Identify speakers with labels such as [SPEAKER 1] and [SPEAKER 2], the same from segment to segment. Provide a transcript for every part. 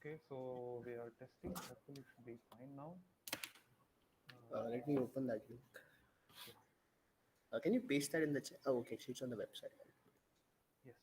[SPEAKER 1] Okay, so we are testing. Hopefully, it should be fine now.
[SPEAKER 2] Let me open that link.
[SPEAKER 1] Yeah.
[SPEAKER 2] Can you paste that in the chat? Oh, okay, so it's on the website.
[SPEAKER 1] Yes.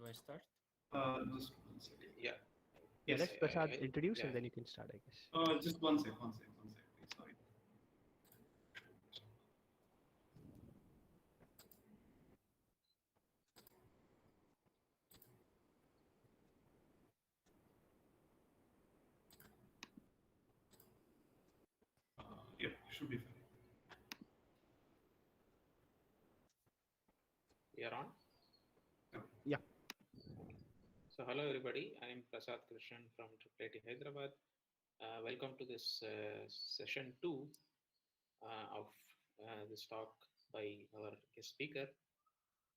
[SPEAKER 3] I start?
[SPEAKER 4] Just one second.
[SPEAKER 5] Yeah.
[SPEAKER 2] Yeah,
[SPEAKER 5] Yes.
[SPEAKER 2] let's Prasad introduce
[SPEAKER 5] yeah.
[SPEAKER 2] and then you can start, I guess.
[SPEAKER 4] Just one sec, please. Sorry. Yeah, should be fine.
[SPEAKER 5] You're on.
[SPEAKER 2] Yeah.
[SPEAKER 5] So hello everybody. I'm Prasad Krishnan from IIIT Hyderabad. Welcome to this session 2 of this talk by our guest speaker,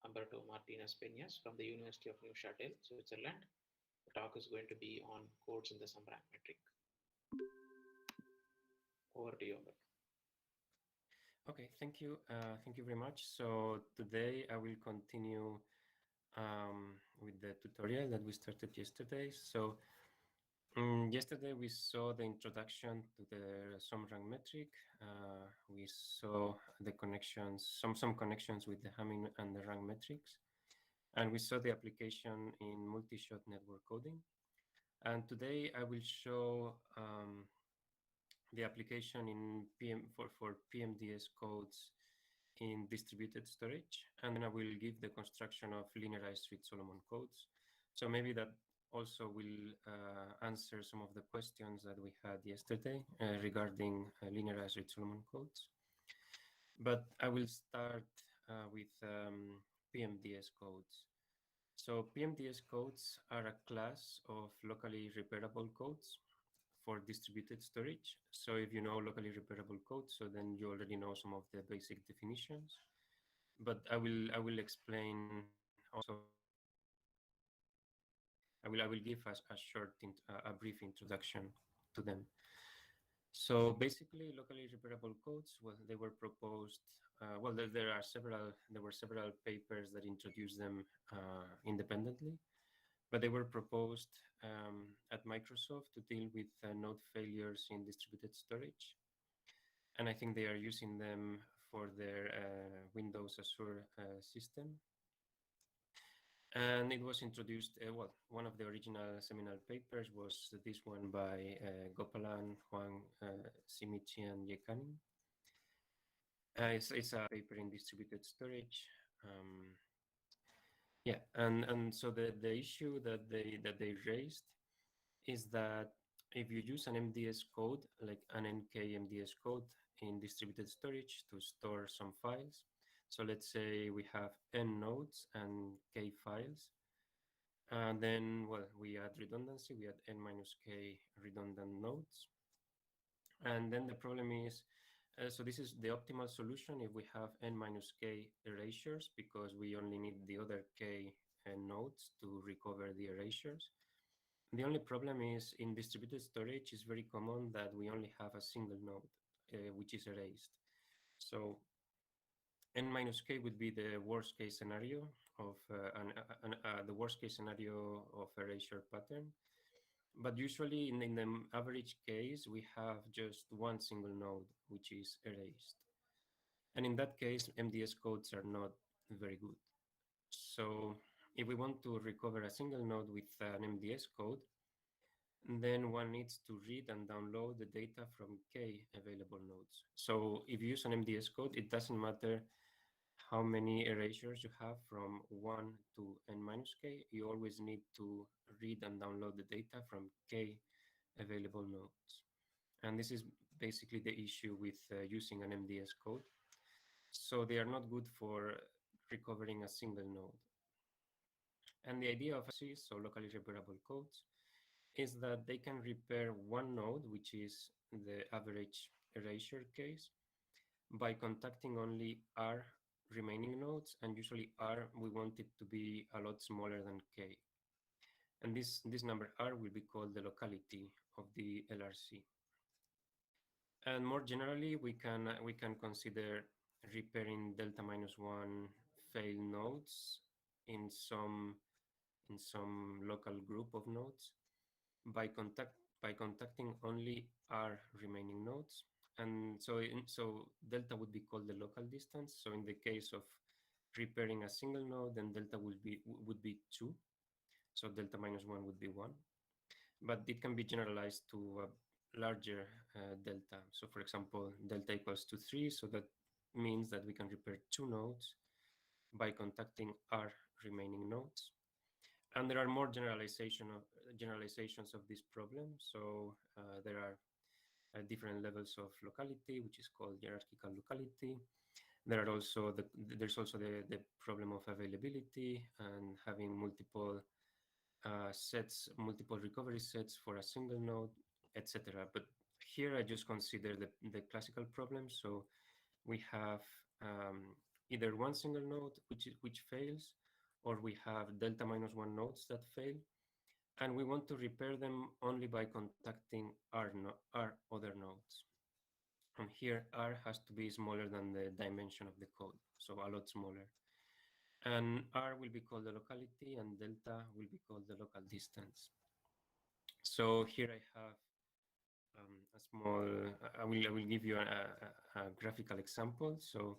[SPEAKER 5] Umberto Martínez-Peñas from the University of Neuchâtel, Switzerland. The talk is going to be on codes in the sum rank metric. Over to you, Umberto.
[SPEAKER 3] Okay, thank you. Thank you very much. So today I will continue with the tutorial that we started yesterday. So yesterday we saw the introduction to the sum rank metric. We saw the connections, some connections with the Hamming and the rank metrics. And we saw the application in multishot network coding. And today I will show the application in for PMDS codes in distributed storage, and then I will give the construction of linearized Reed Solomon codes. So maybe that also will answer some of the questions that we had yesterday regarding linearized Reed Solomon codes. But I will start with PMDS codes. So PMDS codes are a class of locally repairable codes for distributed storage. So if you know locally repairable code, so then you already know some of the basic definitions. But I will explain also. I will give us a brief introduction to them. So basically, locally repairable codes, well, they were proposed. Well, there were several papers that introduced them independently, but they were proposed at Microsoft to deal with node failures in distributed storage. And I think they are using them for their Windows Azure system. And it was introduced, well, one of the original seminal papers was this one by Gopalan, Huang, Simichi, and Yekanin. It's a paper in distributed storage. Yeah, and so the issue that they raised is that if you use an MDS code, like an NK MDS code in distributed storage to store some files, so let's say we have n nodes and k files, and then, well, we add redundancy, we add n minus k redundant nodes. And then the problem is, so this is the optimal solution if we have n minus k erasures, because we only need the other k nodes to recover the erasures. The only problem is in distributed storage, it's very common that we only have a single node, which is erased. So n minus k would be the worst case scenario of the worst case scenario of erasure pattern. But usually in the average case, we have just one single node, which is erased. And in that case, MDS codes are not very good. So if we want to recover a single node with an MDS code, then one needs to read and download the data from k available nodes. So if you use an MDS code, it doesn't matter how many erasures you have from 1 to n minus k, you always need to read and download the data from k available nodes. And this is basically the issue with using an MDS code. So they are not good for recovering a single node. And the idea of ASIS, so locally repairable codes, is that they can repair one node, which is the average erasure case, by contacting only R remaining nodes, and usually R, we want it to be a lot smaller than K. And this number R will be called the locality of the LRC. And more generally, we can consider repairing delta minus one failed nodes in some local group of nodes by contacting only R remaining nodes. And so delta would be called the local distance. So in the case of repairing a single node, then delta would be 2. So delta minus 1 would be 1. But it can be generalized to a larger delta. So for example, delta equals to 3. So that means that we can repair 2 nodes by contacting R remaining nodes. And there are more generalizations of this problem. So there are different levels of locality, which is called hierarchical locality. There's also the problem of availability and having multiple sets, multiple recovery sets for a single node, etc. But here I just consider the classical problem. So we have either one single node which fails, or we have delta minus 1 nodes that fail, and we want to repair them only by contacting R other nodes. And here R has to be smaller than the dimension of the code, so a lot smaller. And R will be called the locality, and delta will be called the local distance. So here I have a small, I will give you a graphical example. So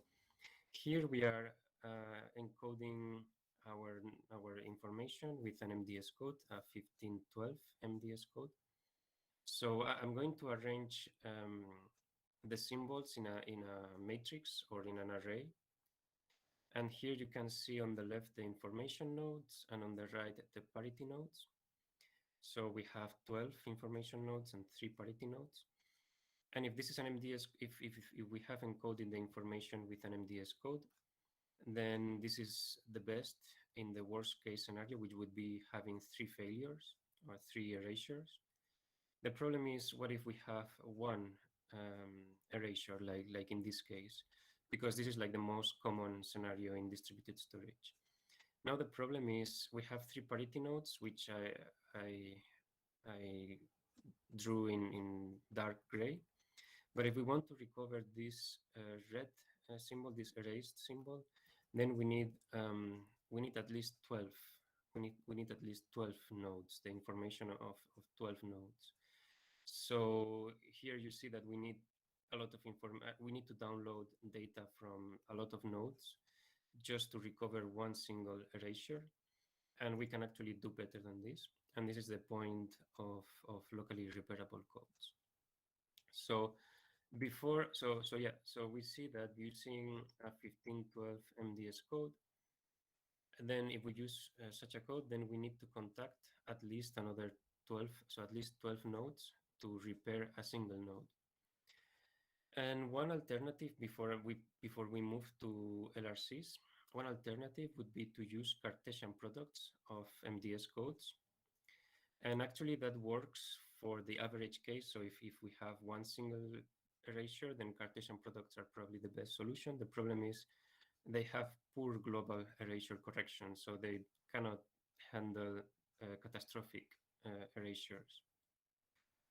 [SPEAKER 3] here we are encoding our information with an MDS code, a 1512 MDS code. So I'm going to arrange the symbols in a matrix or in an array. And here you can see on the left the information nodes, and on the right the parity nodes. So we have 12 information nodes and 3 parity nodes. And if this is an MDS, if we have encoded the information with an MDS code, then this is the best in the worst case scenario, which would be having 3 failures or 3 erasures. The problem is, what if we have one erasure, like in this case, because this is like the most common scenario in distributed storage. Now the problem is we have 3 parity nodes, which I drew in dark gray. But if we want to recover this red symbol, this erased symbol, then we need at least 12. We need at least 12 nodes, the information of 12 nodes. So here you see that we need a lot of we need to download data from a lot of nodes just to recover one single erasure. And we can actually do better than this. And this is the point of locally repairable codes. So so we see that using a 1512 MDS code, and then if we use such a code, then we need to contact at least another 12, so at least 12 nodes to repair a single node. And one alternative before we move to LRCs, one alternative would be to use Cartesian products of MDS codes. And actually that works for the average case. So if we have one single erasure, then Cartesian products are probably the best solution. The problem is they have poor global erasure correction, so they cannot handle catastrophic erasures.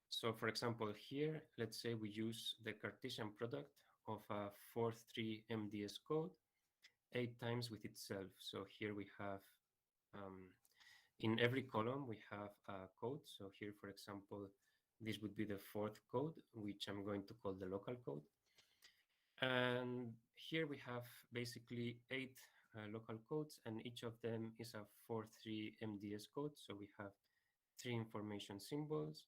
[SPEAKER 3] So for example, here, let's say we use the Cartesian product of a 4-3 MDS code 8 times with itself. So here we have, in every column, we have a code. So here, for example, this would be the 4th code, which I'm going to call the local code. And here we have basically 8 local codes, and each of them is a 4-3 MDS code. So we have 3 information symbols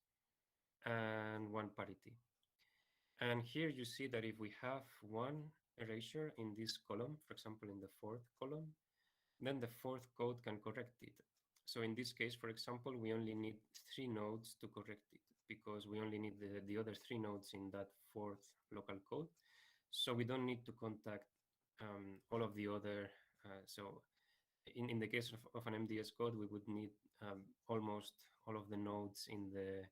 [SPEAKER 3] and 1 parity. And here you see that if we have one erasure in this column, for example, in the 4th column, then the 4th code can correct it. So in this case, for example, we only need 3 nodes to correct it, because we only need the other 3 nodes in that 4th local code. So we don't need to contact all of the other. So in the case of an MDS code, we would need almost all of the nodes in the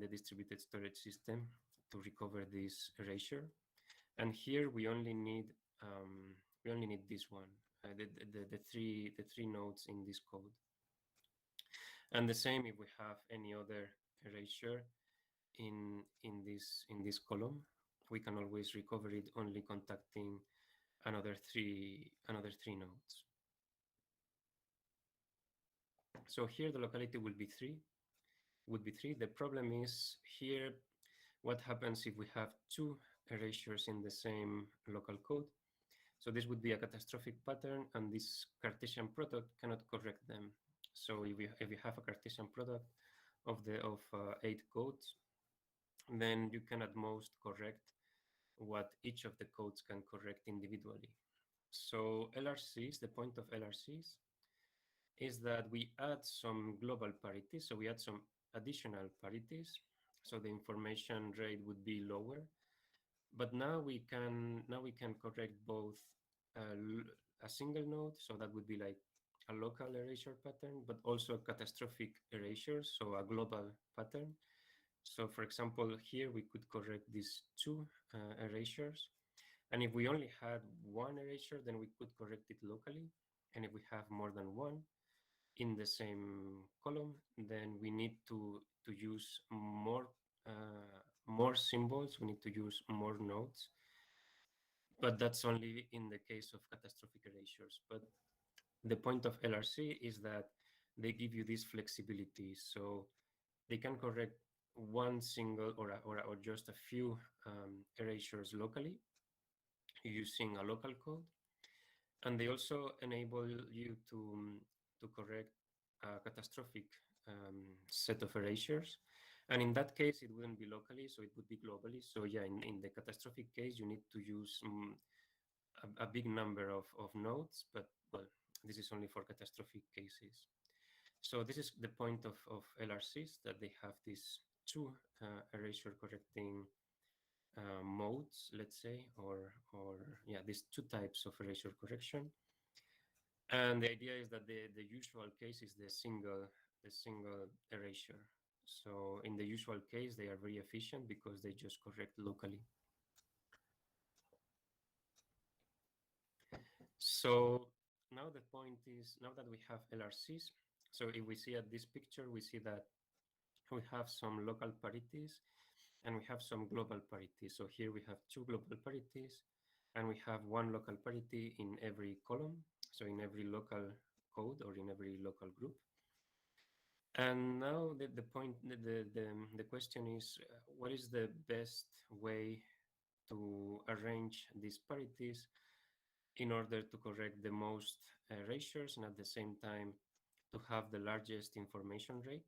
[SPEAKER 3] distributed storage system to recover this erasure. And here we only need this one, the three nodes in this code. And the same if we have any other erasure in this column, we can always recover it only contacting another three nodes. So here the locality would be 3. The problem is here, what happens if we have 2 erasures in the same local code? So this would be a catastrophic pattern, and this Cartesian product cannot correct them. So if you have a Cartesian product of 8 codes, then you can at most correct what each of the codes can correct individually. So LRCs, the point of LRCs is that we add some global parities. So we add some additional parities. So the information rate would be lower. But now we can correct both a single node, so that would be like a local erasure pattern, but also catastrophic erasures, so a global pattern. So for example, here we could correct these two erasures. And if we only had one erasure, then we could correct it locally. And if we have more than one in the same column, then we need to use more symbols. We need to use more nodes. But that's only in the case of catastrophic erasures. But the point of LRC is that they give you this flexibility. So they can correct one single or just a few erasures locally using a local code. And they also enable you to correct a catastrophic set of erasures. And in that case, it wouldn't be locally, so it would be globally. So yeah, in the catastrophic case, you need to use a big number of nodes, but well, this is only for catastrophic cases. So this is the point of LRCs, that they have these two erasure correcting modes, let's say, or yeah, these two types of erasure correction. And the idea is that the usual case is the single erasure. So in the usual case, they are very efficient because they just correct locally. So now the point is, now that we have LRCs, so if we see at this picture, we see that we have some local parities and we have some global parities. So here we have two global parities and we have one local parity in every column. So in every local code or in every local group. And now the question is, what is the best way to arrange these parities in order to correct the most erasures and at the same time to have the largest information rate?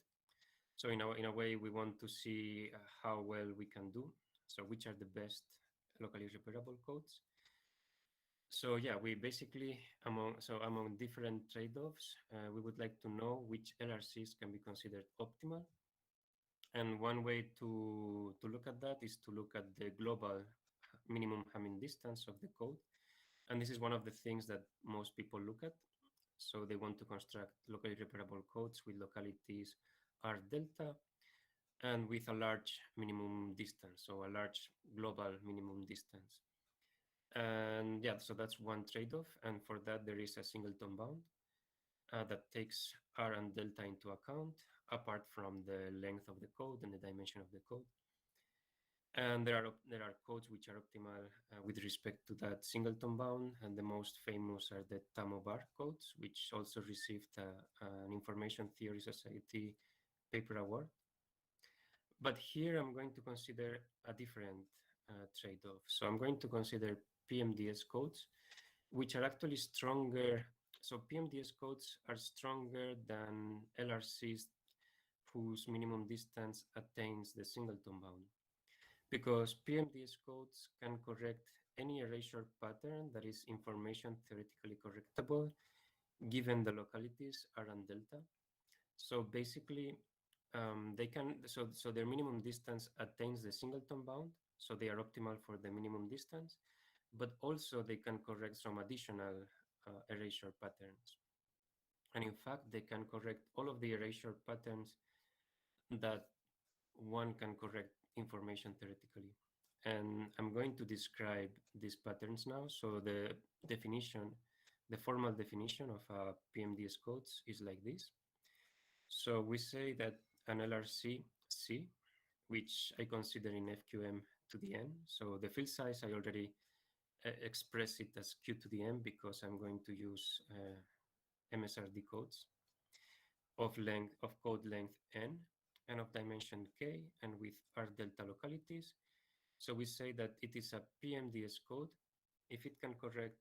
[SPEAKER 3] So in a way, we want to see how well we can do. So which are the best locally repairable codes? So yeah, we basically, among different trade-offs, we would like to know which LRCs can be considered optimal. And one way to look at that is to look at the global minimum Hamming distance of the code. And this is one of the things that most people look at. So they want to construct locally repairable codes with localities R delta and with a large minimum distance, so a large global minimum distance. And yeah, so that's one trade-off. And for that, there is a singleton bound that takes R and delta into account, apart from the length of the code and the dimension of the code. And there are codes which are optimal with respect to that singleton bound. And the most famous are the Tamo-Bar codes, which also received an Information Theory Society paper award. But here I'm going to consider a different trade-off. So I'm going to consider PMDS codes, which are actually stronger. So PMDS codes are stronger than LRCs whose minimum distance attains the singleton bound, because PMDS codes can correct any erasure pattern that is information theoretically correctable given the localities R and delta. So basically, they can, so their minimum distance attains the singleton bound, so they are optimal for the minimum distance, but also they can correct some additional erasure patterns. And in fact, they can correct all of the erasure patterns that one can correct information theoretically. And I'm going to describe these patterns now. So the definition, the formal definition of PMDS codes is like this. So we say that an LRC C, which I consider in FQM to the n. So the field size, I already express it as Q to the n because I'm going to use MSRD codes of code length n and of dimension k and with R delta localities. So we say that it is a PMDS code if it can correct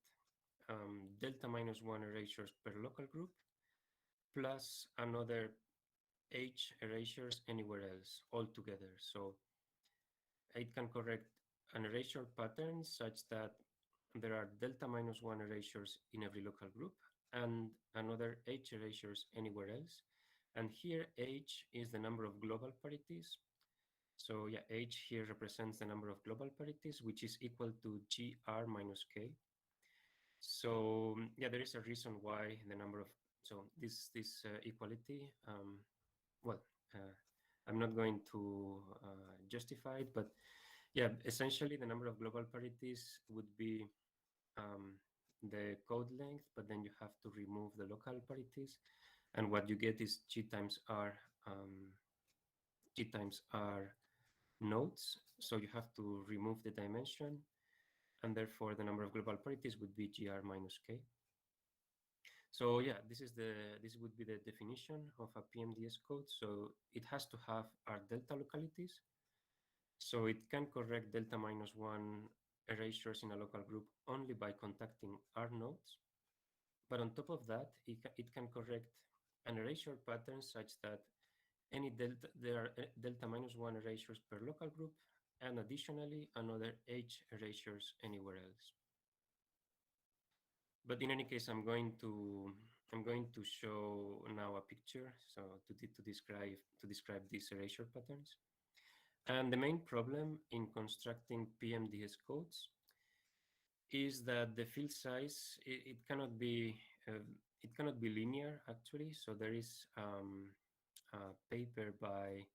[SPEAKER 3] delta -1 erasures per local group plus another H erasures anywhere else altogether. So it can correct an erasure pattern such that there are delta -1 erasures in every local group and another H erasures anywhere else. And here H is the number of global parities. So yeah, H here represents the number of global parities, which is equal to GR minus K. So yeah, there is a reason why the number of, so this equality, well, I'm not going to justify it, but yeah, essentially the number of global parities would be the code length, but then you have to remove the local parities. And what you get is G times R nodes. So you have to remove the dimension, and therefore the number of global parities would be GR minus K. So yeah, this would be the definition of a PMDS code. So it has to have R delta localities. So it can correct delta -1 erasures in a local group only by contacting R nodes. But on top of that, it can correct an erasure pattern such that there are delta -1 erasures per local group, and additionally another H erasures anywhere else. But in any case, I'm going to show now a picture, so to describe these erasure patterns. And the main problem in constructing PMDS codes is that the field size it cannot be linear actually. So there is a paper by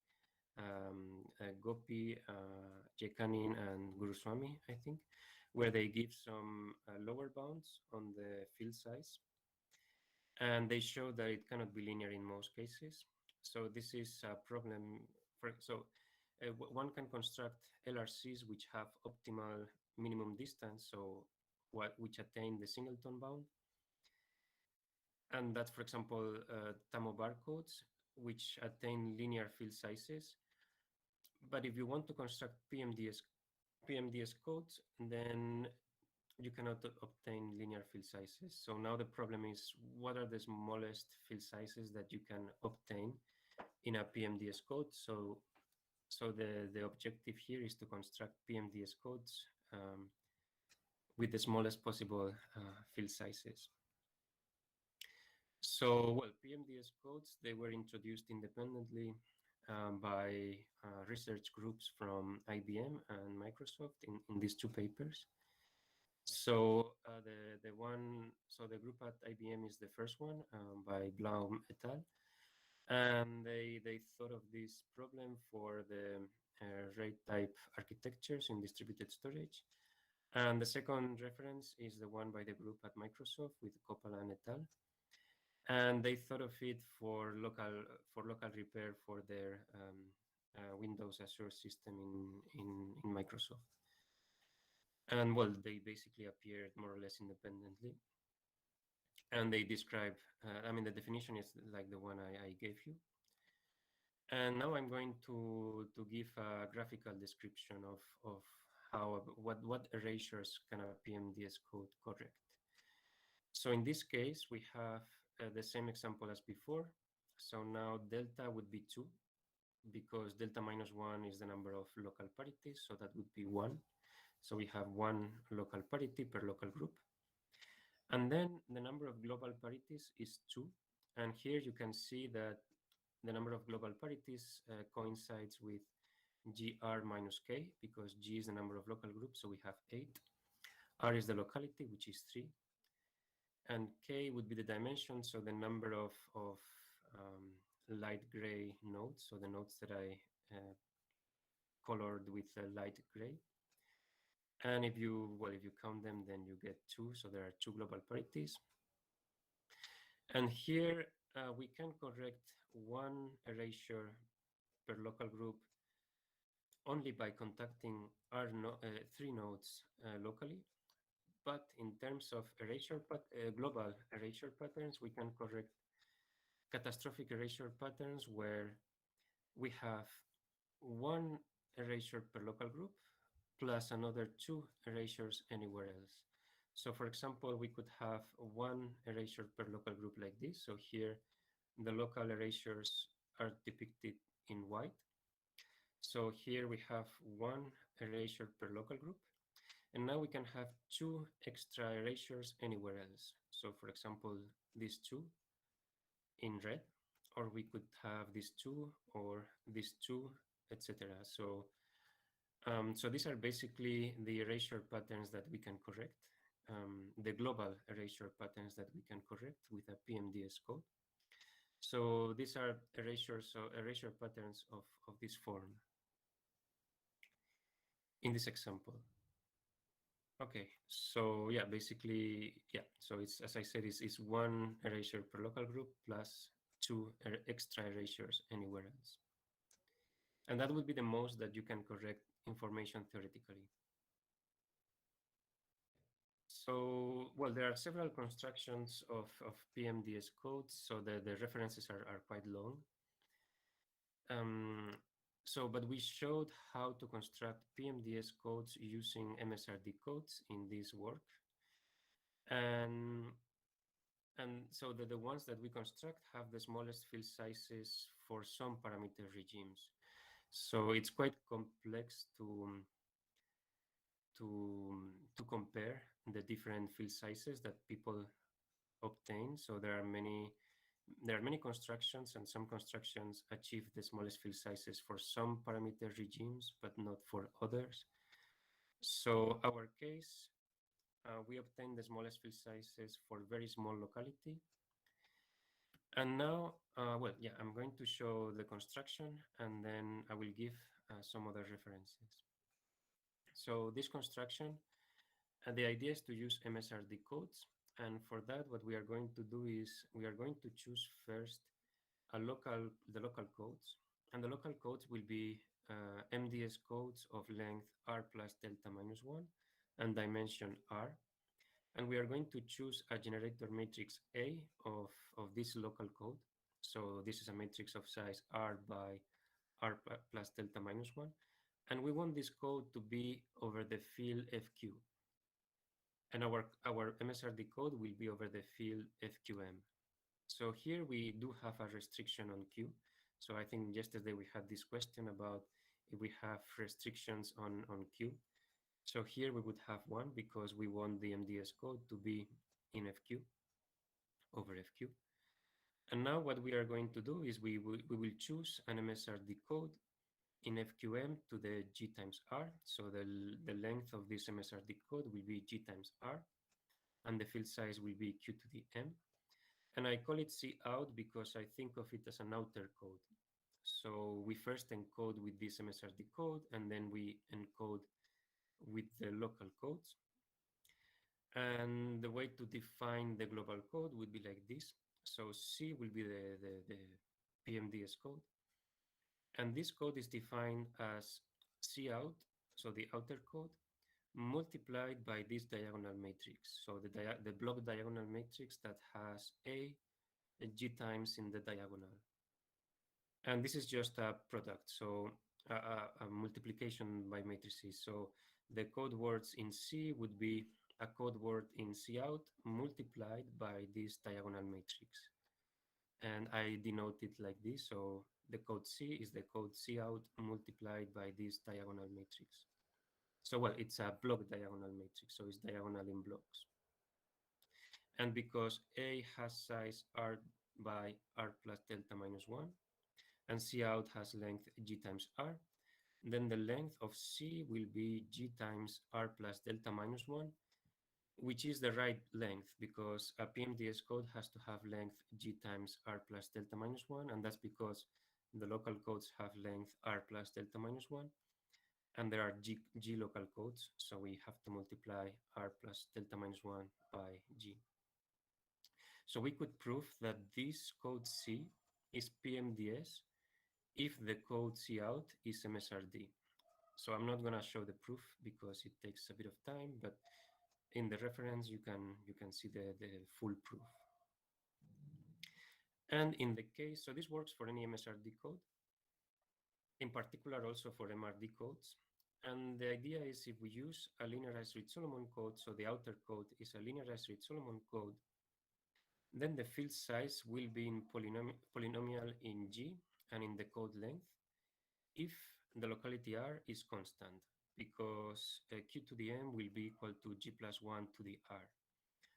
[SPEAKER 3] Gopi, Jekanin, and Guruswamy, I think, where they give some lower bounds on the field size, and they show that it cannot be linear in most cases. So this is a problem. One can construct LRCs which have optimal minimum distance, so which attain the singleton bound. And that's, for example, Tamo barcodes, which attain linear field sizes. But if you want to construct PMDS codes, then you cannot obtain linear field sizes. So now the problem is, what are the smallest field sizes that you can obtain in a PMDS code? So the objective here is to construct PMDS codes with the smallest possible field sizes. So, well, PMDS codes, they were introduced independently by research groups from IBM and Microsoft in these two papers. So the group at IBM is the first one by Blaum et al. And they thought of this problem for the RAID type architectures in distributed storage. And the second reference is the one by the group at Microsoft with Copeland et al. And they thought of it for local repair for their Windows Azure system in Microsoft. And well, they basically appeared more or less independently. And they describe, the definition is like the one I gave you. And now I'm going to give a graphical description of what erasures can a PMDS code correct. So in this case, we have the same example as before. So now delta would be 2, because delta -1 is the number of local parities, so that would be 1. So we have 1 local parity per local group. And then the number of global parities is 2. And here you can see that the number of global parities coincides with GR minus K, because G is the number of local groups, so we have 8. R is the locality, which is 3. And K would be the dimension, so the number of light gray nodes, so the nodes that I colored with light gray. And if you count them, then you get 2, so there are 2 global parities. And here we can correct 1 erasure per local group only by contacting 3 nodes locally. But in terms of global erasure patterns, we can correct catastrophic erasure patterns where we have 1 erasure per local group plus another 2 erasures anywhere else. So for example, we could have one erasure per local group like this. So here the local erasures are depicted in white. So here we have one erasure per local group. And now we can have two extra erasures anywhere else. So for example, these two in red, or we could have these two or these two, etc. So these are basically the erasure patterns that we can correct, the global erasure patterns that we can correct with a PMDS code. So these are erasures, so erasure patterns of this form in this example. Okay, so yeah, basically, yeah, so it's, as I said, it's one erasure per local group plus two extra erasures anywhere else. And that would be the most that you can correct information theoretically. So, well, there are several constructions of PMDS codes, so the references are quite long. But we showed how to construct PMDS codes using MSRD codes in this work. And so the ones that we construct have the smallest field sizes for some parameter regimes. So it's quite complex to compare the different field sizes that people obtain. So there are many constructions, and some constructions achieve the smallest field sizes for some parameter regimes, but not for others. So our case, we obtain the smallest field sizes for very small locality. And now, well, yeah, I'm going to show the construction, and then I will give some other references. So this construction, the idea is to use MSRD codes. And for that, what we are going to do is we are going to choose first the local codes. And the local codes will be MDS codes of length r plus delta minus 1 and dimension r. And we are going to choose a generator matrix A of this local code. So this is a matrix of size r by r plus delta minus 1. And we want this code to be over the field FQ. And our MSRD code will be over the field FQM. So here we do have a restriction on Q. So I think yesterday we had this question about if we have restrictions on Q. So here we would have one because we want the MDS code to be in FQ over FQ. And now what we are going to do is we will choose an MSRD code in FQM to the G times R. So the length of this MSRD code will be G times R, and the field size will be Q to the M. And I call it C out because I think of it as an outer code. So we first encode with this MSRD code, and then we encode with the local codes. And the way to define the global code would be like this. So C will be the PMDS code. And this code is defined as C out, so the outer code, multiplied by this diagonal matrix. So the block diagonal matrix that has A G times in the diagonal. And this is just a product, so a multiplication by matrices. So the code words in C would be a code word in C out multiplied by this diagonal matrix. And I denote it like this. So the code C is the code C out multiplied by this diagonal matrix. So, well, it's a block diagonal matrix, so it's diagonal in blocks. And because A has size R by R plus delta minus 1, and C out has length G times R, then the length of C will be G times R plus delta minus 1, which is the right length because a PMDS code has to have length G times R plus delta minus 1, and that's because the local codes have length R plus delta minus 1, and there are G local codes, so we have to multiply R plus delta minus 1 by G. So we could prove that this code C is PMDS if the code C out is MSRD. So I'm not gonna show the proof because it takes a bit of time, but in the reference you can see the full proof. And in the case, so this works for any MSRD code, in particular also for MRD codes. And the idea is if we use a linearized Reed-Solomon code, so the outer code is a linearized Reed-Solomon code, then the field size will be in polynomial in G and in the code length if the locality R is constant, because Q to the M will be equal to G plus 1 to the R.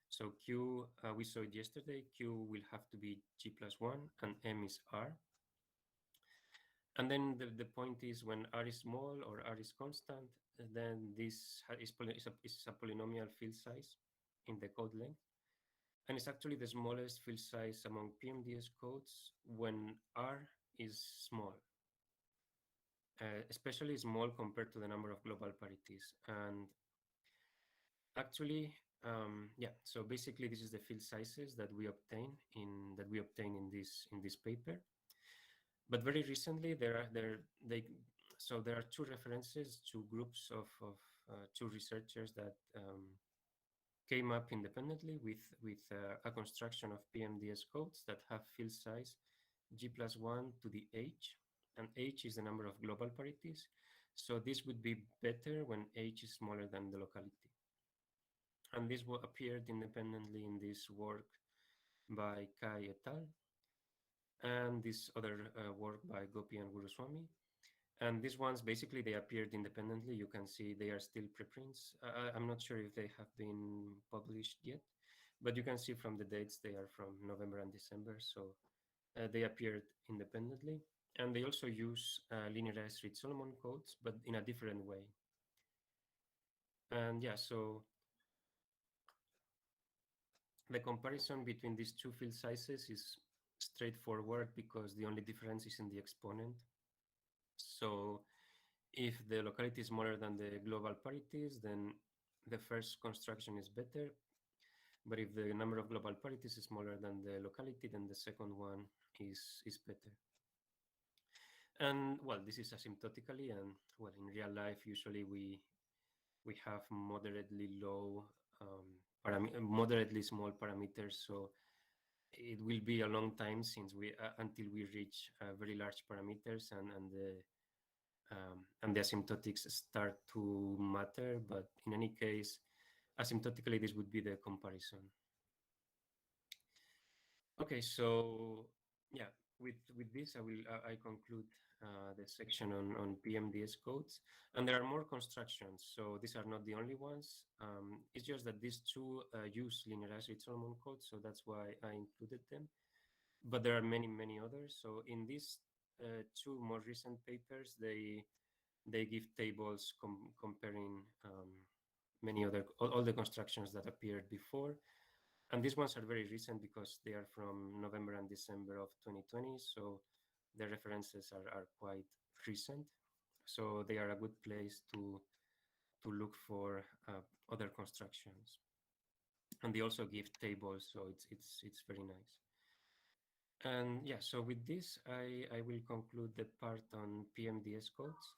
[SPEAKER 3] So Q, we saw it yesterday, Q will have to be G plus 1 and M is R. And then the point is when R is small or R is constant, then this is a polynomial field size in the code length. And it's actually the smallest field size among PMDS codes when R is small, especially small compared to the number of global parities. And actually, yeah, so basically this is the field sizes that we obtain in this paper. But very recently, there are two references, two groups of two researchers that came up independently with a construction of PMDS codes that have field size G plus 1 to the H, and H is the number of global parities. So this would be better when H is smaller than the locality. And this appeared independently in this work by Kai et al. And this other work by Gopi and Guruswamy. And these ones, basically, they appeared independently. You can see they are still preprints. I'm not sure if they have been published yet, but you can see from the dates, they are from November and December. So they appeared independently. And they also use linearized Reed-Solomon codes, but in a different way. And yeah, so the comparison between these two field sizes is straightforward because the only difference is in the exponent. So if the locality is smaller than the global parities, then the first construction is better. But if the number of global parities is smaller than the locality, then the second one is better. And well, this is asymptotically, and well, in real life, usually we have moderately low, moderately small parameters. So it will be a long time since until we reach very large parameters and the asymptotics start to matter. But in any case, asymptotically, this would be the comparison. Okay, so yeah, with this, I conclude the section on PMDS codes, and there are more constructions. So these are not the only ones. It's just that these two use linearized Reed-Solomon codes, so that's why I included them. But there are many others. So in these two more recent papers, they give tables comparing all the constructions that appeared before. And these ones are very recent because they are from November and December of 2020. So the references are quite recent. So they are a good place to look for other constructions. And they also give tables, so it's very nice. And yeah, so with this, I will conclude the part on PMDS codes.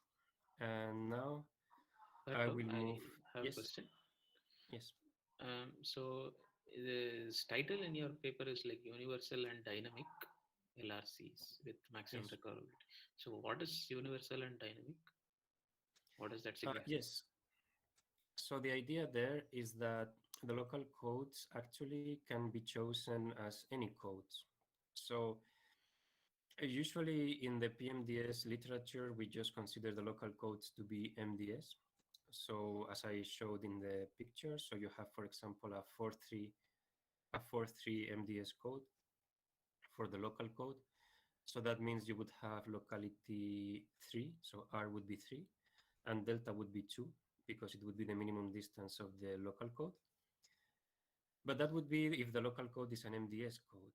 [SPEAKER 3] And now I will move.
[SPEAKER 5] I have
[SPEAKER 3] Yes.
[SPEAKER 5] a question.
[SPEAKER 3] Yes.
[SPEAKER 5] So the title in your paper is like universal and dynamic LRCs with maximum recoverability. So what is universal and dynamic? What does that signify?
[SPEAKER 3] Yes. So the idea there is that the local codes actually can be chosen as any codes. So usually in the PMDS literature, we just consider the local codes to be MDS. So as I showed in the picture, so you have, for example, a 4.3 MDS code for the local code. So that means you would have locality 3, so R would be 3, and delta would be 2, because it would be the minimum distance of the local code. But that would be if the local code is an MDS code.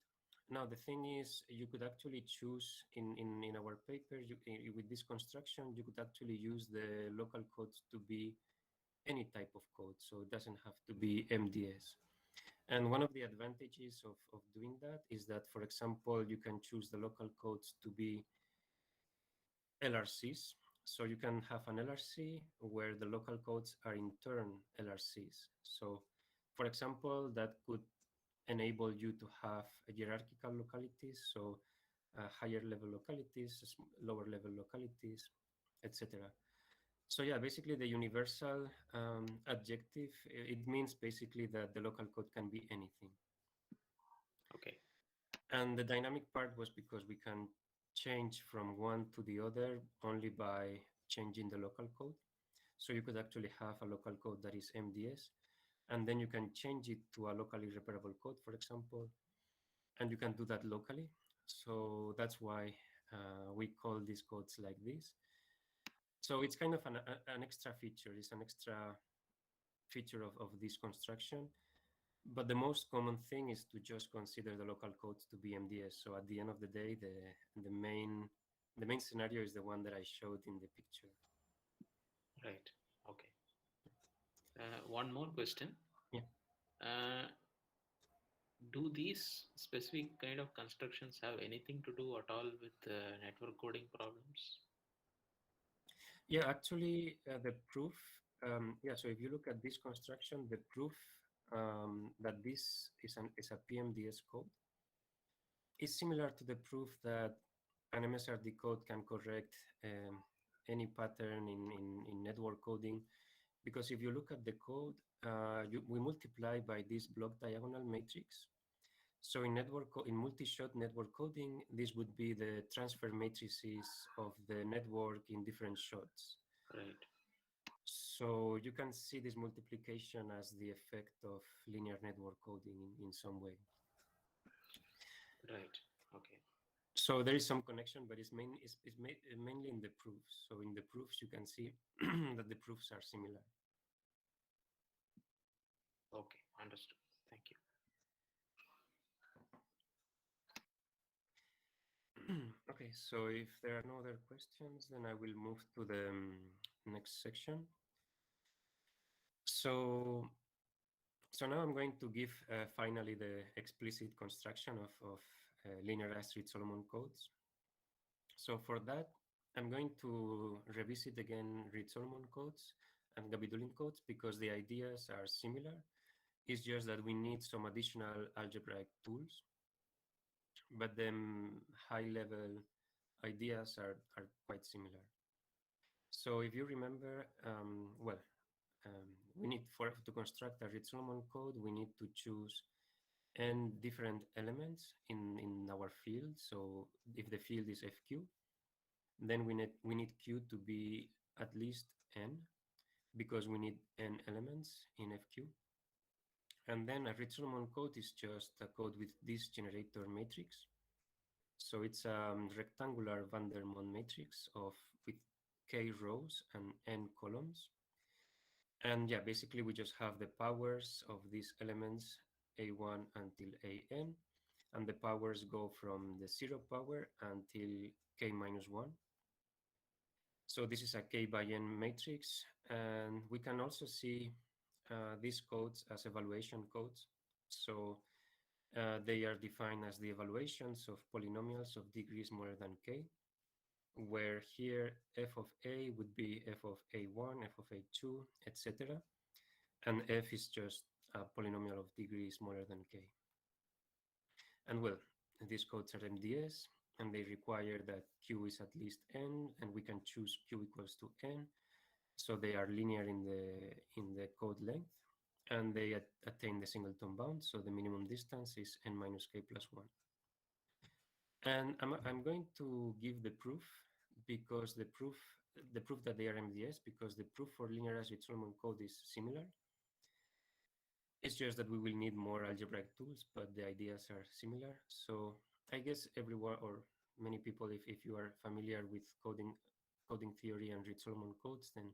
[SPEAKER 3] Now, the thing is, you could actually choose in our paper, with this construction, you could actually use the local codes to be any type of code. So it doesn't have to be MDS. And one of the advantages of doing that is that, for example, you can choose the local codes to be LRCs. So you can have an LRC where the local codes are in turn LRCs. So, for example, that could enable you to have hierarchical localities, so higher level localities, lower level localities, etc. So yeah, basically the universal adjective, it means basically that the local code can be anything.
[SPEAKER 5] Okay.
[SPEAKER 3] And the dynamic part was because we can change from one to the other only by changing the local code. So you could actually have a local code that is MDS, and then you can change it to a locally repairable code, for example, and you can do that locally. So that's why we call these codes like this. So it's kind of an extra feature. It's an extra feature of this construction. But the most common thing is to just consider the local codes to be MDS. So at the end of the day, the main scenario is the one that I showed in the picture.
[SPEAKER 5] Right. Okay. One more question.
[SPEAKER 3] Yeah.
[SPEAKER 5] Do these specific kind of constructions have anything to do at all with network coding problems?
[SPEAKER 3] Yeah, actually, the proof. Yeah, so if you look at this construction, the proof that this is a PMDS code is similar to the proof that an MSRD code can correct any pattern in network coding. Because if you look at the code, we multiply by this block diagonal matrix. So in multi-shot network coding, this would be the transfer matrices of the network in different shots.
[SPEAKER 5] Right.
[SPEAKER 3] So you can see this multiplication as the effect of linear network coding in some way.
[SPEAKER 5] Right. Okay.
[SPEAKER 3] So there is some connection, but it's mainly in the proofs. So in the proofs, you can see that the proofs are similar.
[SPEAKER 5] Okay, understood. Thank you.
[SPEAKER 3] Okay, so if there are no other questions, then I will move to the next section. So now I'm going to give finally the explicit construction of linearized Reed-Solomon codes. So for that, I'm going to revisit again Reed-Solomon codes and Gabidulin codes because the ideas are similar. It's just that we need some additional algebraic tools, but the high-level ideas are quite similar. So if you remember, we need to construct a Reed-Solomon code, we need to choose n different elements in our field. So if the field is fq, then we need q to be at least n, because we need n elements in fq. And then a Reed-Solomon code is just a code with this generator matrix. So it's a rectangular van der Monde matrix with k rows and n columns. And yeah, basically we just have the powers of these elements a1 until an, and the powers go from the 0 power until k minus 1. So this is a k by n matrix, and we can also see these codes as evaluation codes. So they are defined as the evaluations of polynomials of degrees smaller than k, where here f of a would be f of a1, f of a2, etc. And f is just a polynomial of degree smaller than k. And well, these codes are MDS, and they require that q is at least n, and we can choose q equals to n. So they are linear in the code length, and they attain the singleton bound. So the minimum distance is n minus k plus 1. And I'm going to give the proof because the proof that they are MDS, because the proof for linearized Reed-Solomon code is similar. It's just that we will need more algebraic tools, but the ideas are similar. So I guess everyone or many people, if you are familiar with coding theory and Reed-Solomon codes, then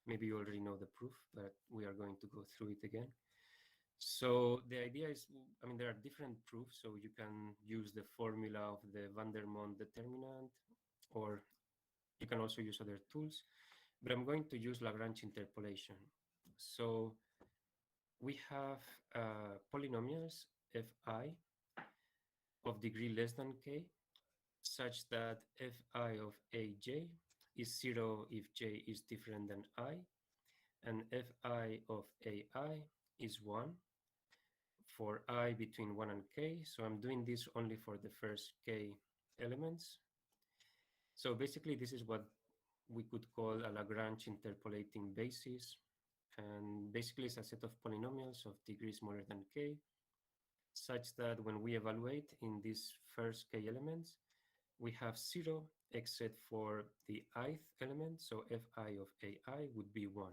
[SPEAKER 3] maybe you already know the proof, but we are going to go through it again. So the idea is, I mean, there are different proofs. So you can use the formula of the van der Monde determinant, or you can also use other tools, but I'm going to use Lagrange interpolation. So we have polynomials fi of degree less than k, such that fi of aj is 0 if j is different than I, and fi of ai is 1 for I between 1 and k. So I'm doing this only for the first k elements. So basically, this is what we could call a Lagrange interpolating basis. And basically it's a set of polynomials of degrees smaller than k, such that when we evaluate in these first k elements, we have 0 except for the ith element, so fi of ai would be 1.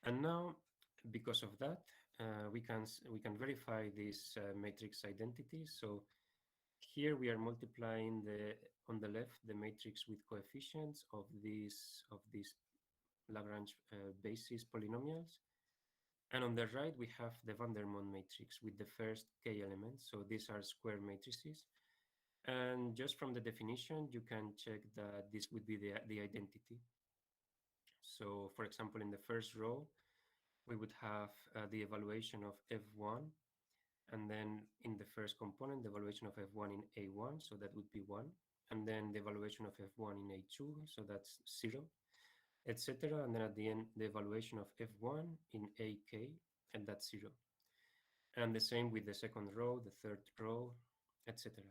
[SPEAKER 3] And now, because of that, we can verify this matrix identity. So here we are multiplying on the left the matrix with coefficients of these Lagrange basis polynomials, and on the right we have the van der Monde matrix with the first k elements. So these are square matrices, and just from the definition you can check that this would be the identity. So for example, in the first row we would have the evaluation of f1, and then in the first component the evaluation of f1 in a1, so that would be 1, and then the evaluation of f1 in a2, so that's 0, etc. And then at the end the evaluation of f1 in ak, and that's 0. And the same with the second row, the third row, etc.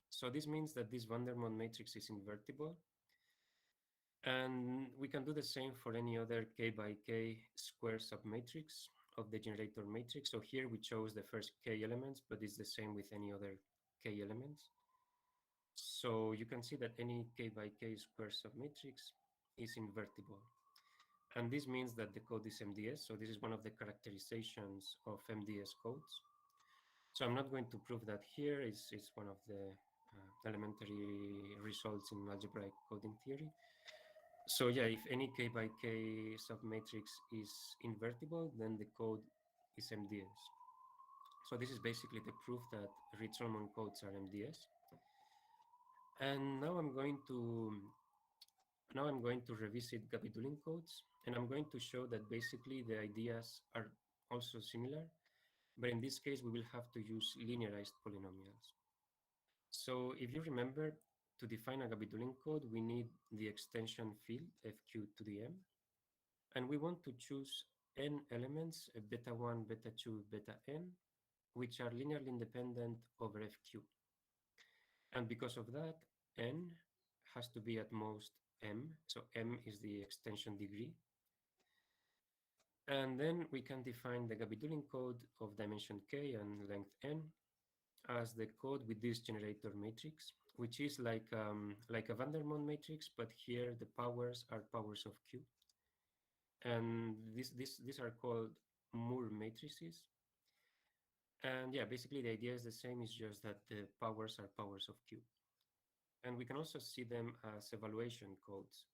[SPEAKER 3] So this means that this van der Monde matrix is invertible. And we can do the same for any other k by k square submatrix of the generator matrix. So here we chose the first k elements, but it's the same with any other k elements. So you can see that any k by k square submatrix is invertible. And this means that the code is MDS. So this is one of the characterizations of MDS codes. So I'm not going to prove that here. It's one of the elementary results in algebraic coding theory. So yeah, if any k by k submatrix is invertible, then the code is MDS. So this is basically the proof that Reed-Solomon codes are MDS. And now I'm going to revisit Gabidulin codes, and I'm going to show that basically the ideas are also similar, but in this case we will have to use linearized polynomials. So if you remember, to define a Gabidulin code, we need the extension field fq to the m, and we want to choose n elements, beta 1, beta 2, beta n, which are linearly independent over fq. And because of that, n has to be at most m, so m is the extension degree. And then we can define the Gabidulin code of dimension k and length n as the code with this generator matrix, which is like a van der Monde matrix, but here the powers are powers of q. And these are called Moore matrices. And yeah, basically the idea is the same, it's just that the powers are powers of q. And we can also see them as evaluation codes.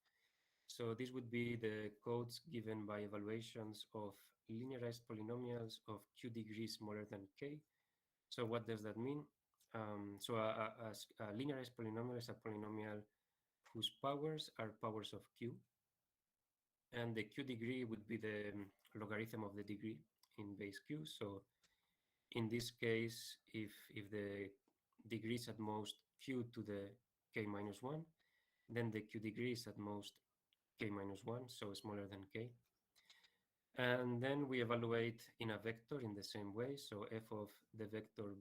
[SPEAKER 3] So this would be the codes given by evaluations of linearized polynomials of q degrees smaller than k. So what does that mean? So a linearized polynomial is a polynomial whose powers are powers of q. And the q degree would be the logarithm of the degree in base q. So in this case, if the degree is at most q to the k minus 1, then the q degree is at most k minus 1, so smaller than k. And then we evaluate in a vector in the same way. So f of the vector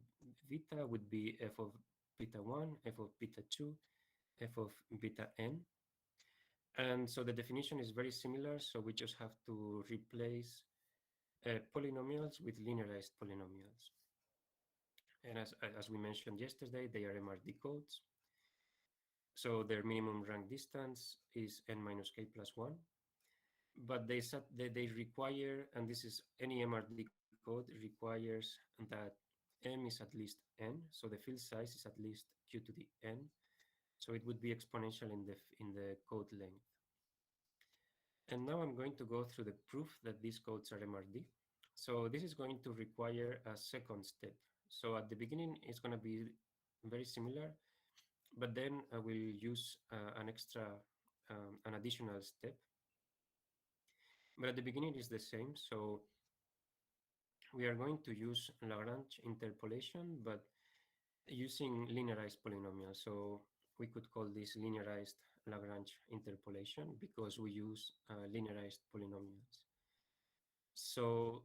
[SPEAKER 3] beta would be f of beta 1, f of beta 2, f of beta n. And so the definition is very similar. So we just have to replace polynomials with linearized polynomials. And as we mentioned yesterday, they are MRD codes. So their minimum rank distance is n minus k plus 1. But they require, and this is any MRD code requires that m is at least n. So the field size is at least q to the n. So it would be exponential in the code length. And now I'm going to go through the proof that these codes are MRD. So this is going to require a second step. So at the beginning, it's going to be very similar, but then I will use an additional step. But at the beginning is the same. So we are going to use Lagrange interpolation, but using linearized polynomials. So we could call this linearized Lagrange interpolation because we use linearized polynomials. So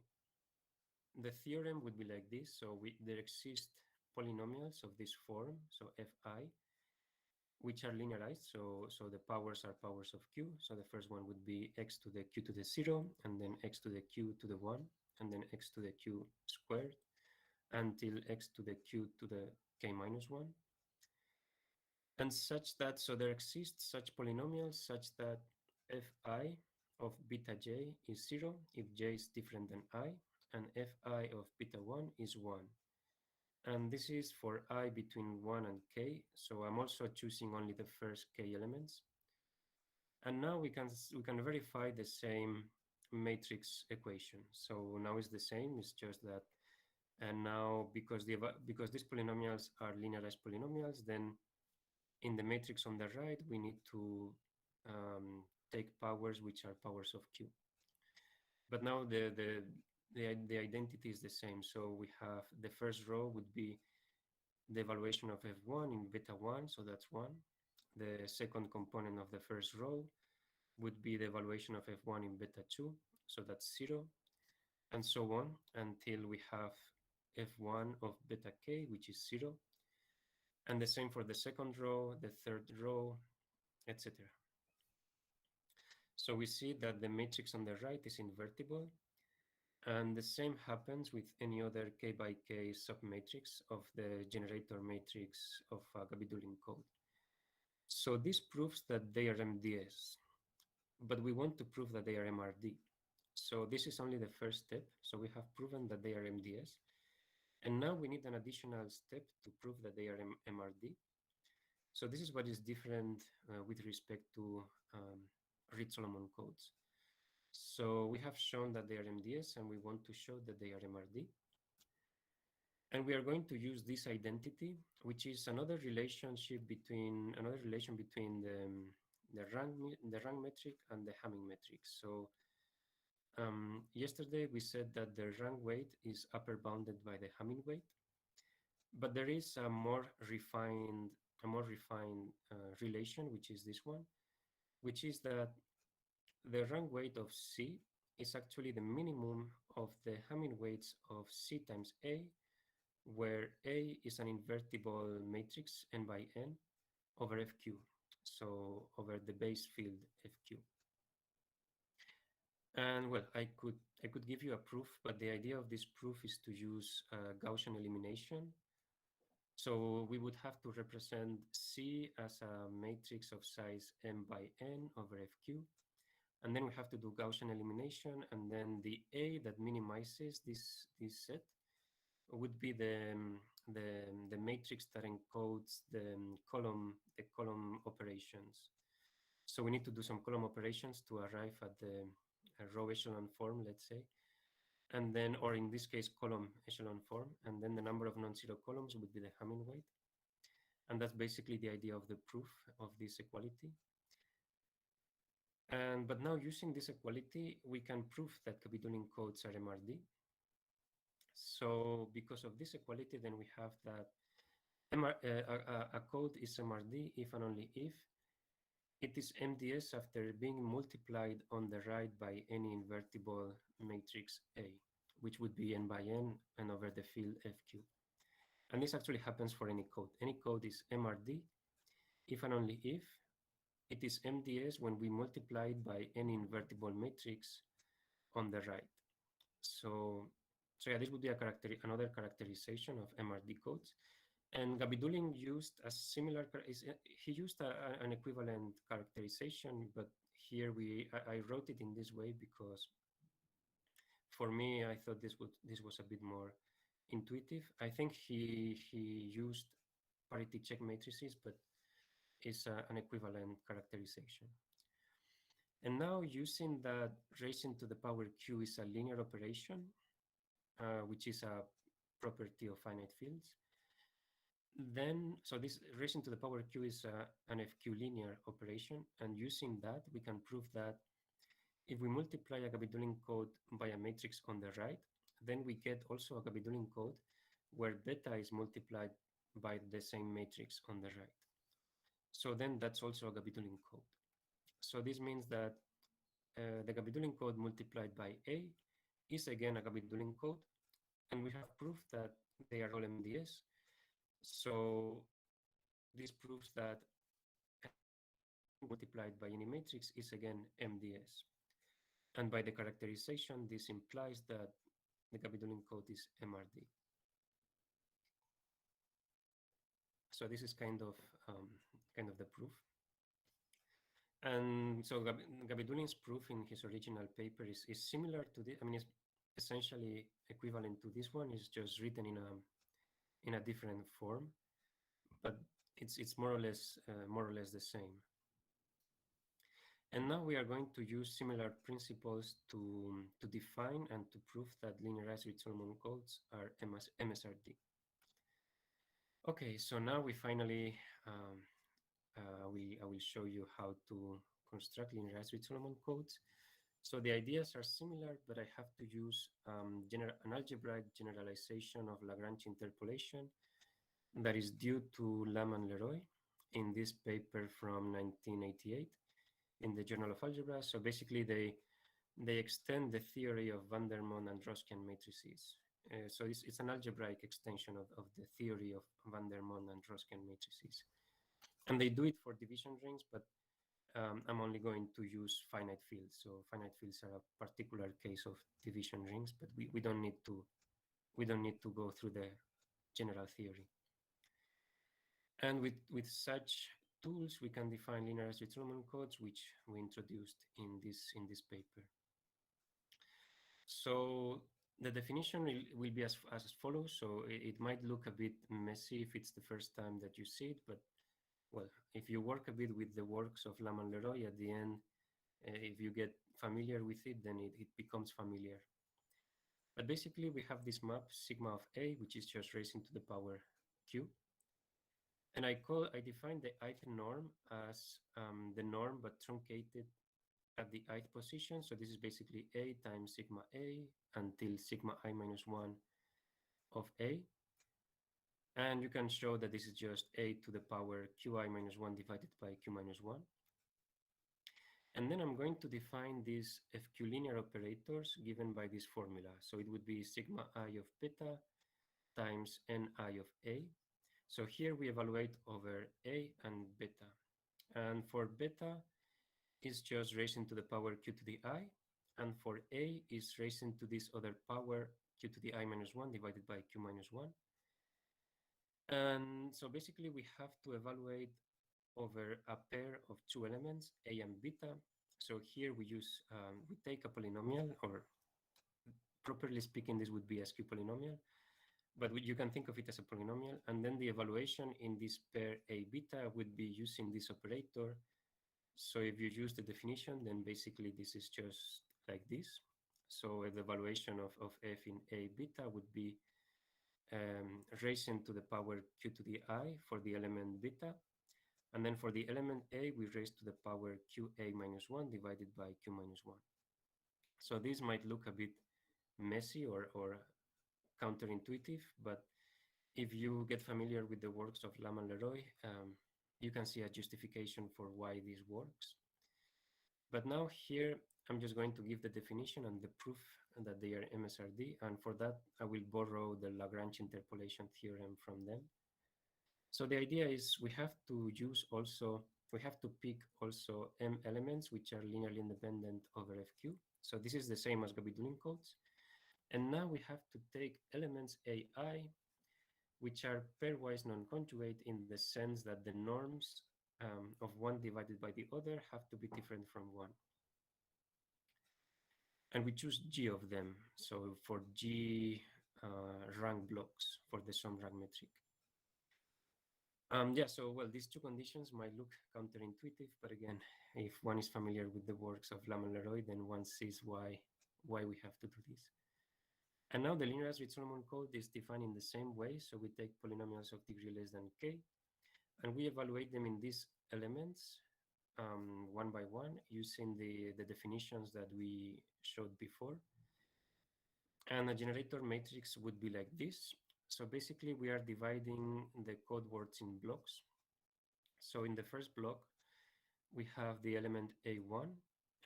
[SPEAKER 3] the theorem would be like this. So there exist polynomials of this form, so fi, which are linearized. So the powers are powers of q. So the first one would be x to the q to the 0, and then x to the q to the 1, and then x to the q squared, until x to the q to the k minus 1. And such that, so there exists such polynomials such that fi of beta j is 0 if j is different than I, and fi of beta 1 is 1. And this is for I between 1 and k, so I'm also choosing only the first k elements. And now we can verify the same matrix equation. So now it's the same, it's just that, and now because these polynomials are linearized polynomials, then in the matrix on the right, we need to take powers which are powers of q. But now the identity is the same. So we have the first row would be the evaluation of f1 in beta 1, so that's 1. The second component of the first row would be the evaluation of f1 in beta 2, so that's 0, and so on until we have f1 of beta k, which is 0. And the same for the second row, the third row, etc. So we see that the matrix on the right is invertible, and the same happens with any other k by k submatrix of the generator matrix of a Gabidulin code. So this proves that they are MDS, but we want to prove that they are MRD. So this is only the first step. So we have proven that they are MDS. And now we need an additional step to prove that they are MRD. So this is what is different with respect to Reed-Solomon codes. So we have shown that they are MDS, and we want to show that they are MRD. And we are going to use this identity, which is another relation between the rank metric and the Hamming metric. So yesterday we said that the rank weight is upper bounded by the Hamming weight, but there is a more refined relation, which is this one, which is that the rank weight of C is actually the minimum of the Hamming weights of C times A, where A is an invertible matrix n by n over FQ, so over the base field FQ. And well, I could give you a proof, but the idea of this proof is to use Gaussian elimination. So we would have to represent C as a matrix of size m by n over FQ. And then we have to do Gaussian elimination, and then the A that minimizes this set would be the matrix that encodes the column operations. So we need to do some column operations to arrive at the row echelon form, let's say, and then, or in this case, column echelon form, and then the number of non-zero columns would be the Hamming weight. And that's basically the idea of the proof of this equality. But now using this equality, we can prove that Gabidulin codes are MRD. So because of this equality, then we have that a code is MRD if and only if it is MDS after being multiplied on the right by any invertible matrix A, which would be n by n and over the field FQ. And this actually happens for any code. Any code is MRD if and only if it is MDS when we multiply it by any invertible matrix on the right. So yeah, this would be another characterization of MRD codes. And Gabidulin used a similar, he used an equivalent characterization, but here I wrote it in this way because for me, I thought this was a bit more intuitive. I think he used parity check matrices, but it's an equivalent characterization. And now using that raising to the power q is a linear operation, which is a property of finite fields. Then, so this raising to the power q is an FQ linear operation, and using that, we can prove that if we multiply a Gabidulin code by a matrix on the right, then we get also a Gabidulin code where beta is multiplied by the same matrix on the right. So then that's also a Gabidulin code. So this means that the Gabidulin code multiplied by A is again a Gabidulin code, and we have proved that they are all MDS. So this proves that multiplied by any matrix is again MDS. And by the characterization, this implies that the Gabidulin code is MRD. So this is kind of the proof. And so Gabidulin's proof in his original paper is similar to this. I mean, it's essentially equivalent to this one. It's just written in a different form, but it's more or less the same. And now we are going to use similar principles to define and to prove that linearized Reed-Solomon codes are MSRD. Okay, so now we finally I will show you how to construct linearized Reed-Solomon codes. So the ideas are similar, but I have to use an algebraic generalization of Lagrange interpolation that is due to Lam and Leroy in this paper from 1988 in the Journal of Algebra. So basically they extend the theory of van der Monde and Roskian matrices. So it's an algebraic extension of the theory of van der Monde and Roskian matrices. And they do it for division rings, but I'm only going to use finite fields. So finite fields are a particular case of division rings, but we don't need to go through the general theory. And with such tools, we can define linearized Reed-Solomon codes, which we introduced in this paper. So the definition will be as follows. So it might look a bit messy if it's the first time that you see it, but well, if you work a bit with the works of Lam and Leroy at the end, if you get familiar with it, then it becomes familiar. But basically, we have this map sigma of A, which is just raising to the power Q. And I define the ith norm as the norm, but truncated at the ith position. So this is basically A times sigma A until sigma I minus 1 of A. And you can show that this is just A to the power Qi minus 1 divided by Q minus 1. And then I'm going to define these FQ linear operators given by this formula. So it would be sigma I of beta times Ni of A. So here we evaluate over A and beta. And for beta, it's just raising to the power Q to the I. And for A is raising to this other power Q to the I minus 1 divided by Q minus 1. And so basically we have to evaluate over a pair of two elements, A and beta. So here we use, we take a polynomial, or properly speaking, this would be a skew polynomial, but you can think of it as a polynomial. And then the evaluation in this pair A beta would be using this operator. So if you use the definition, then basically this is just like this. So the evaluation of F in A beta would be raising to the power Q to the I for the element beta. And then for the element A, we raise to the power Qa minus 1 divided by Q minus 1. So this might look a bit messy or counterintuitive, but if you get familiar with the works of Lam and Leroy, you can see a justification for why this works. But now here, I'm just going to give the definition and the proof that they are MSRD. And for that, I will borrow the Lagrange interpolation theorem from them. So the idea is we have to pick also M elements which are linearly independent over FQ. So this is the same as Gabidulin codes. And now we have to take elements AI, which are pairwise non-conjugate in the sense that the norms of one divided by the other have to be different from one. And we choose G of them. So for G rank blocks for the sum rank metric. Yeah, so well, these two conditions might look counterintuitive, but again, if one is familiar with the works of Lam and Leroy, then one sees why we have to do this. And now the linearized Reed-Solomon code is defined in the same way. So we take polynomials of degree less than k, and we evaluate them in these elements one by one using the definitions that we showed before. And a generator matrix would be like this. So basically, we are dividing the code words in blocks. So in the first block, we have the element A1,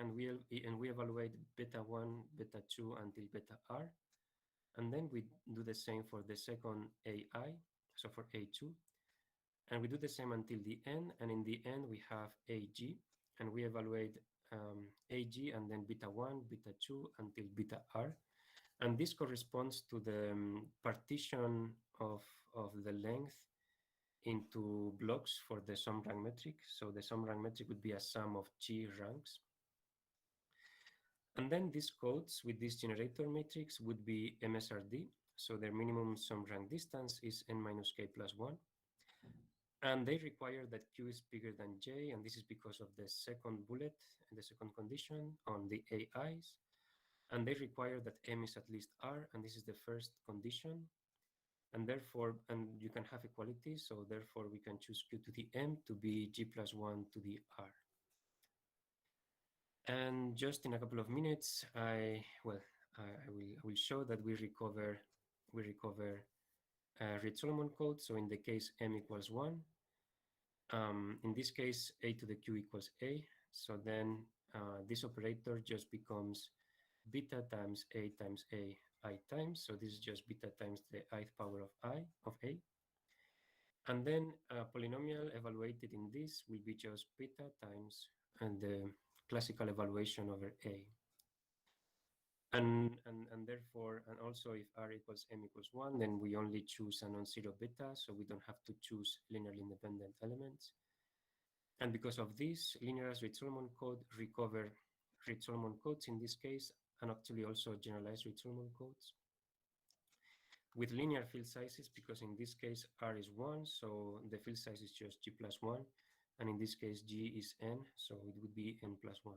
[SPEAKER 3] and we evaluate beta 1, beta 2 until beta R. And then we do the same for the second AI, so for A2. And we do the same until the n, and in the end we have AG, and we evaluate AG and then beta 1, beta 2 until beta r. And this corresponds to the partition of the length into blocks for the sum rank metric. So the sum rank metric would be a sum of G ranks. And then these codes with this generator matrix would be MSRD. So their minimum sum rank distance is n minus k plus 1. And they require that Q is bigger than J, and this is because of the second bullet, the second condition on the AIs. And they require that M is at least R, and this is the first condition. And therefore, and you can have equality, so therefore we can choose Q to the M to be G plus 1 to the R. And just in a couple of minutes, I will show that we recover Reed-Solomon code. So in the case M equals 1, in this case A to the Q equals A. So then this operator just becomes beta times A times A I times. So this is just beta times the ith power of A. And then a polynomial evaluated in this will be just beta times and the classical evaluation over A. And therefore, and also if R equals M equals 1, then we only choose a non-zero beta, so we don't have to choose linearly independent elements. And because of this, linearized Reed-Solomon code recover Reed-Solomon codes in this case, and actually also generalized Reed-Solomon codes with linear field sizes, because in this case R is 1, so the field size is just G plus 1, and in this case G is N, so it would be N plus 1.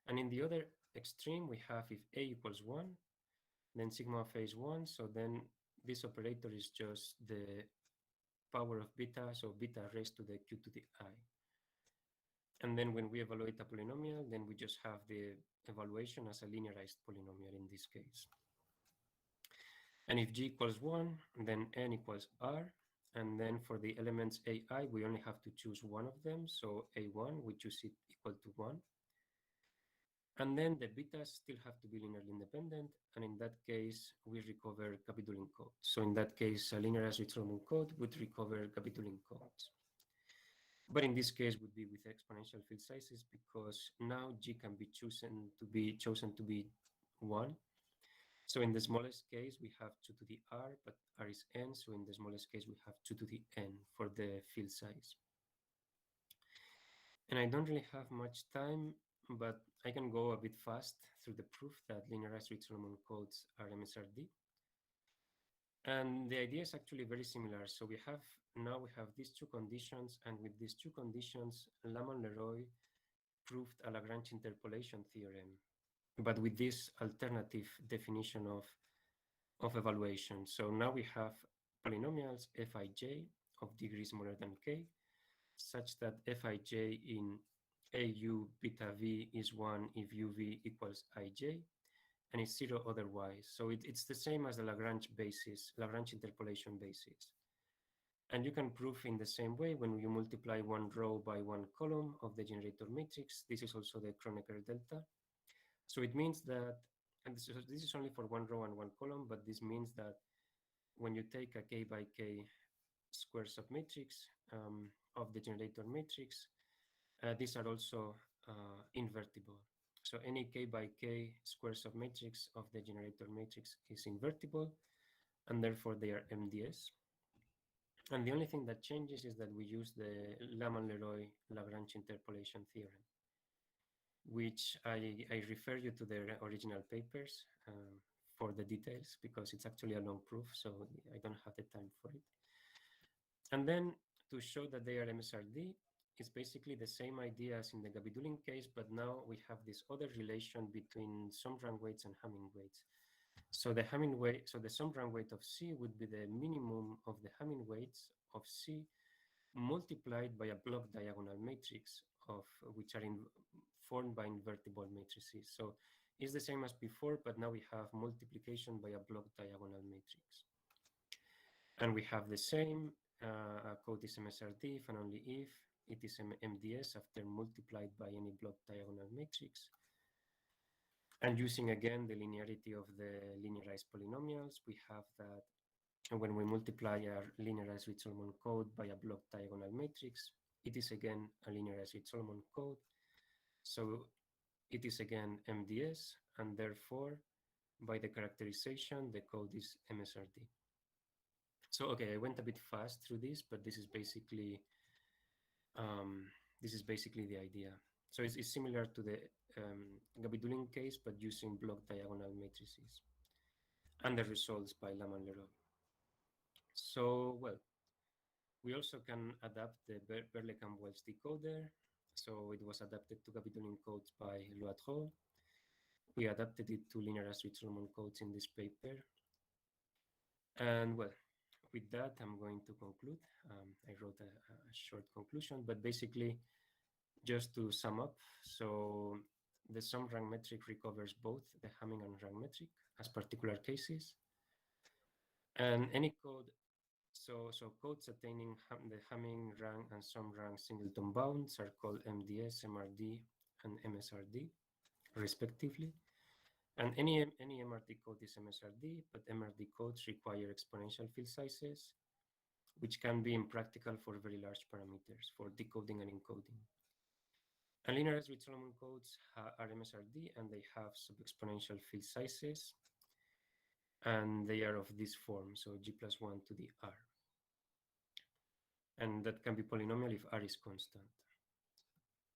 [SPEAKER 3] And in the other extreme, we have if A equals 1, then sigma of A is 1, so then this operator is just the power of beta, so beta raised to the Q to the I. And then when we evaluate a polynomial, then we just have the evaluation as a linearized polynomial in this case. And if G equals 1, then N equals R. And then for the elements AI, we only have to choose one of them. So A1, we choose it equal to 1. And then the betas still have to be linearly independent. And in that case, we recover Gabidulin code. So in that case, a linearized Reed-Solomon code would recover Gabidulin codes. But in this case would be with exponential field sizes, because now G can be chosen to be 1. So in the smallest case, we have 2 to the R, but R is N. So in the smallest case, we have 2 to the N for the field size. And I don't really have much time, but I can go a bit fast through the proof that linearized Reed-Solomon codes are MSRD. And the idea is actually very similar. So now we have these two conditions, and with these two conditions, Lamont-Leroy proved a Lagrange interpolation theorem, but with this alternative definition of evaluation. So now we have polynomials Fij of degrees smaller than k, such that Fij in AU beta v is 1 if UV equals ij, and it's 0 otherwise. So it's the same as the Lagrange interpolation basis. And you can prove in the same way when you multiply one row by one column of the generator matrix. This is also the Kronecker delta. So it means that, and this is only for one row and one column, but this means that when you take a k by k square submatrix of the generator matrix, these are also invertible. So any k by k square submatrix of the generator matrix is invertible, and therefore they are MDS. And the only thing that changes is that we use the Lamont-Leroy Lagrange interpolation theorem, which I refer you to the original papers for the details, because it's actually a long proof, so I don't have the time for it. And then to show that they are MSRD, it's basically the same idea as in the Gabidulin case, but now we have this other relation between sum rank weights and Hamming weights. So the Hamming weight, so the sum rank weight of C would be the minimum of the Hamming weights of C multiplied by a block diagonal matrix of which are formed by invertible matrices. So it's the same as before, but now we have multiplication by a block diagonal matrix. And we have the same code is MSRD if and only if it is MDS after multiplied by any block diagonal matrix. And using again the linearity of the linearized polynomials, we have that when we multiply a linearized Reed-Solomon code by a block diagonal matrix, it is again a linearized Reed-Solomon code. So it is again MDS, and therefore, by the characterization, the code is MSRD. So okay, I went a bit fast through this, but this is basically the idea. So it's similar to the Gabidulin case, but using block diagonal matrices, and the results by Lam and Leroy. So well, we also can adapt the Berlekamp-Wells decoder. So it was adapted to Gabidulin codes by Loitreau. We adapted it to linearized Reed-Solomon codes in this paper. And well, with that, I'm going to conclude. I wrote a short conclusion, but basically, just to sum up, so the sum rank metric recovers both the Hamming and rank metric as particular cases. And any code, so codes attaining the Hamming rank and sum rank singleton bounds are called MDS, MRD, and MSRD, respectively. And any MRD code is MSRD, but MRD codes require exponential field sizes, which can be impractical for very large parameters, for decoding and encoding. And linearized Reed-Solomon codes are MSRD, and they have sub-exponential field sizes, and they are of this form, so G+1 to the R. And that can be polynomial if R is constant.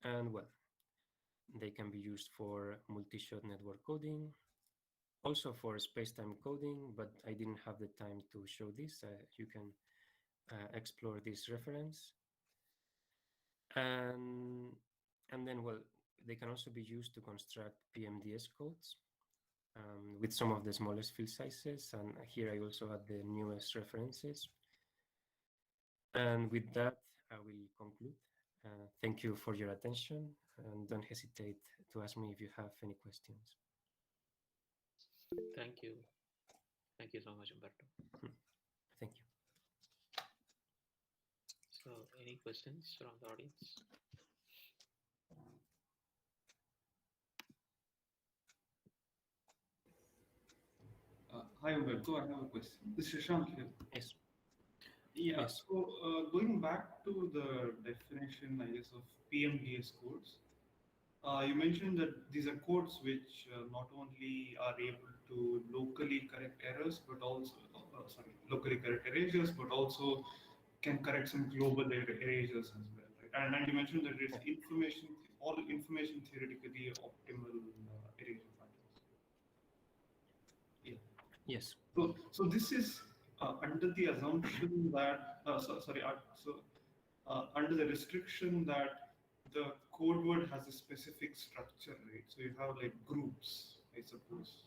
[SPEAKER 3] And well, they can be used for multishot network coding, also for space-time coding, but I didn't have the time to show this. You can explore this reference. And then, well, they can also be used to construct PMDS codes with some of the smallest field sizes. And here I also have the newest references. And with that, I will conclude. Thank you for your attention, and don't hesitate to ask me if you have any questions.
[SPEAKER 5] Thank you. Thank you so much, Umberto.
[SPEAKER 3] Thank you.
[SPEAKER 5] So, any questions from the audience?
[SPEAKER 4] Hi, Umberto. I have a question. This is Shashank here.
[SPEAKER 3] Yes.
[SPEAKER 4] Yeah.
[SPEAKER 3] Yes.
[SPEAKER 4] So going back to the definition, I guess, of PMDS codes, you mentioned that these are codes which not only are able to locally correct errors, but also locally correct erasures, but also can correct some global erasures as well, right? And you mentioned that it's all information theoretically optimal erasure patterns. Yeah.
[SPEAKER 3] Yes.
[SPEAKER 4] So this is under the assumption that under the restriction that the code word has a specific structure, right? So you have like groups, I suppose.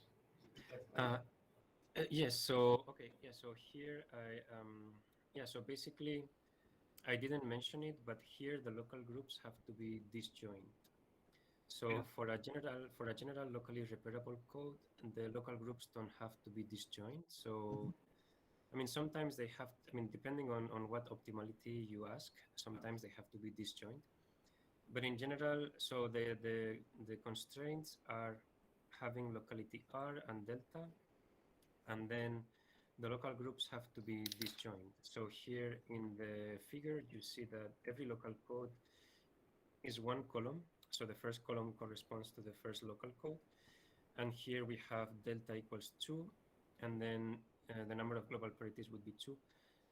[SPEAKER 3] Yes. So okay. Yeah. So here so basically, I didn't mention it, but here the local groups have to be disjoint. So
[SPEAKER 4] Yeah.
[SPEAKER 3] for a general locally repairable code, the local groups don't have to be disjoint. So I mean, sometimes they have, depending on what optimality you ask, sometimes they have to be disjoint. But in general, so the constraints are having locality R and delta, and then the local groups have to be disjoint. So here in the figure, you see that every local code is one column. So the first column corresponds to the first local code. And here we have delta equals 2, and then the number of global parities would be 2.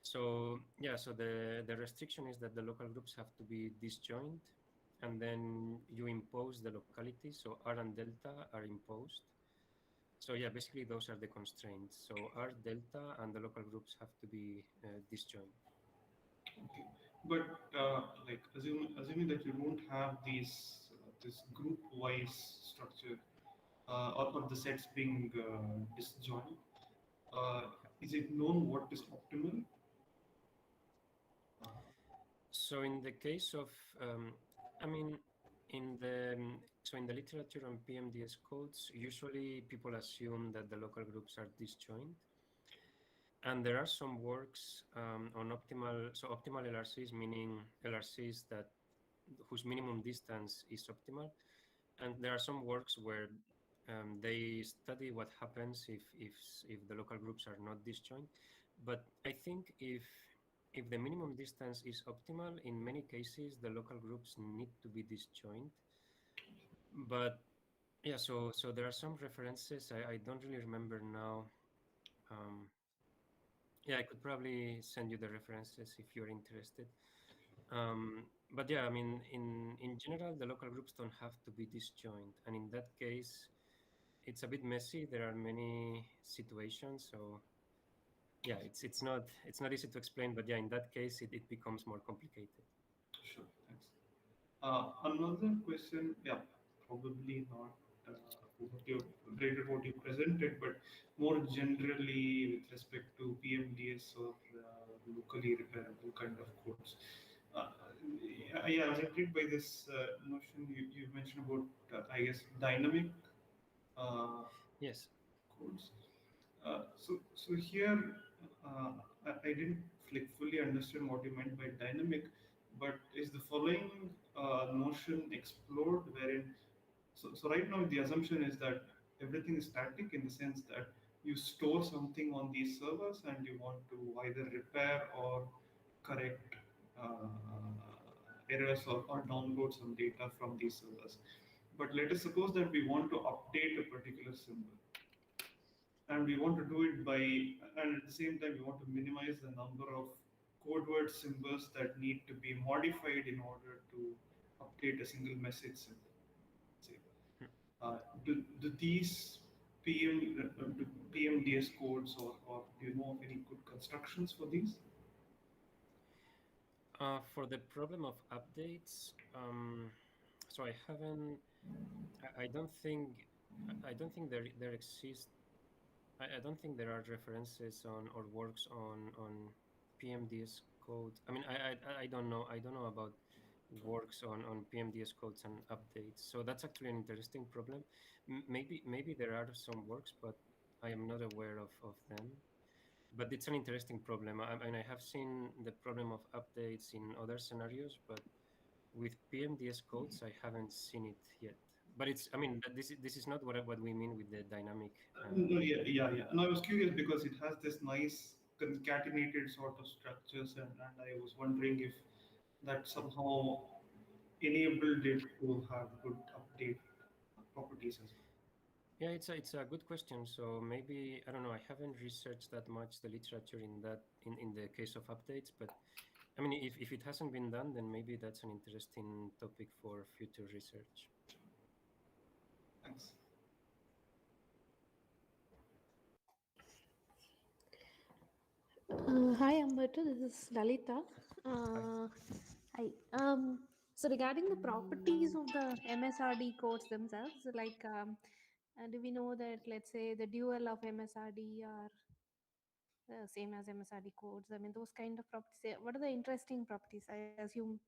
[SPEAKER 3] So yeah, so the restriction is that the local groups have to be disjoint, and then you impose the locality. So R and delta are imposed. So yeah, basically those are the constraints. So R, delta, and the local groups have to be disjoint.
[SPEAKER 4] Okay. But like assuming that you don't have this group-wise structure or the sets being disjoint, is it known what is optimal?
[SPEAKER 3] So in the case of, in the literature on PMDS codes, usually people assume that the local groups are disjoint. And there are some works on optimal LRCs, meaning LRCs whose minimum distance is optimal. And there are some works where they study what happens if the local groups are not disjoint. But I think if the minimum distance is optimal, in many cases the local groups need to be disjoint. But yeah, so there are some references. I don't really remember now. Um, yeah, I could probably send you the references if you're interested. But yeah, I mean, in general, the local groups don't have to be disjoint, and in that case, it's a bit messy. There are many situations, so yeah, it's not easy to explain. But yeah, in that case, it becomes more complicated.
[SPEAKER 4] Sure, thanks. Another question, yeah, probably not what you presented, but more generally with respect to PMDS or locally repairable kind of codes. Uh, yeah, I was intrigued by this notion you mentioned about, I guess, dynamic uh,
[SPEAKER 3] Yes.
[SPEAKER 4] codes. So here, uh, I didn't fully understand what you meant by dynamic, but is the following notion explored wherein, so right now the assumption is that everything is static in the sense that you store something on these servers and you want to either repair or correct errors or download some data from these servers. But let us suppose that we want to update a particular symbol and we want to do it by, and at the same time we want to minimize the number of code word symbols that need to be modified in order to update a single message symbol. Say, do these do PMDS codes or do you know of any good constructions for these?
[SPEAKER 3] For the problem of updates, so I haven't. I don't think. I don't think there exists. I don't think there are references on or works on PMDS code. I mean, I don't know. I don't know about works on PMDS codes and updates. So that's actually an interesting problem. Maybe there are some works, but I am not aware of them. But it's an interesting problem. I mean, I have seen the problem of updates in other scenarios, but with PMDS codes, I haven't seen it yet. But it's, I mean, this is not what we mean with the dynamic.
[SPEAKER 4] No, yeah. And I was curious because it has this nice concatenated sort of structures, and I was wondering if that somehow enabled it to have good update properties as well.
[SPEAKER 3] Yeah, it's a good question. So maybe I don't know. I haven't researched that much the literature in that in the case of updates, but I mean, if it hasn't been done, then maybe that's an interesting topic for future research.
[SPEAKER 4] Thanks.
[SPEAKER 6] Hi, Umberto. This is Lalita.
[SPEAKER 3] Hi.
[SPEAKER 6] Hi. So regarding the properties of the MSRD codes themselves, like, do we know that, let's say, the dual of MSRD are the same as MSRD codes? I mean, those kind of properties. What are the interesting properties? I assume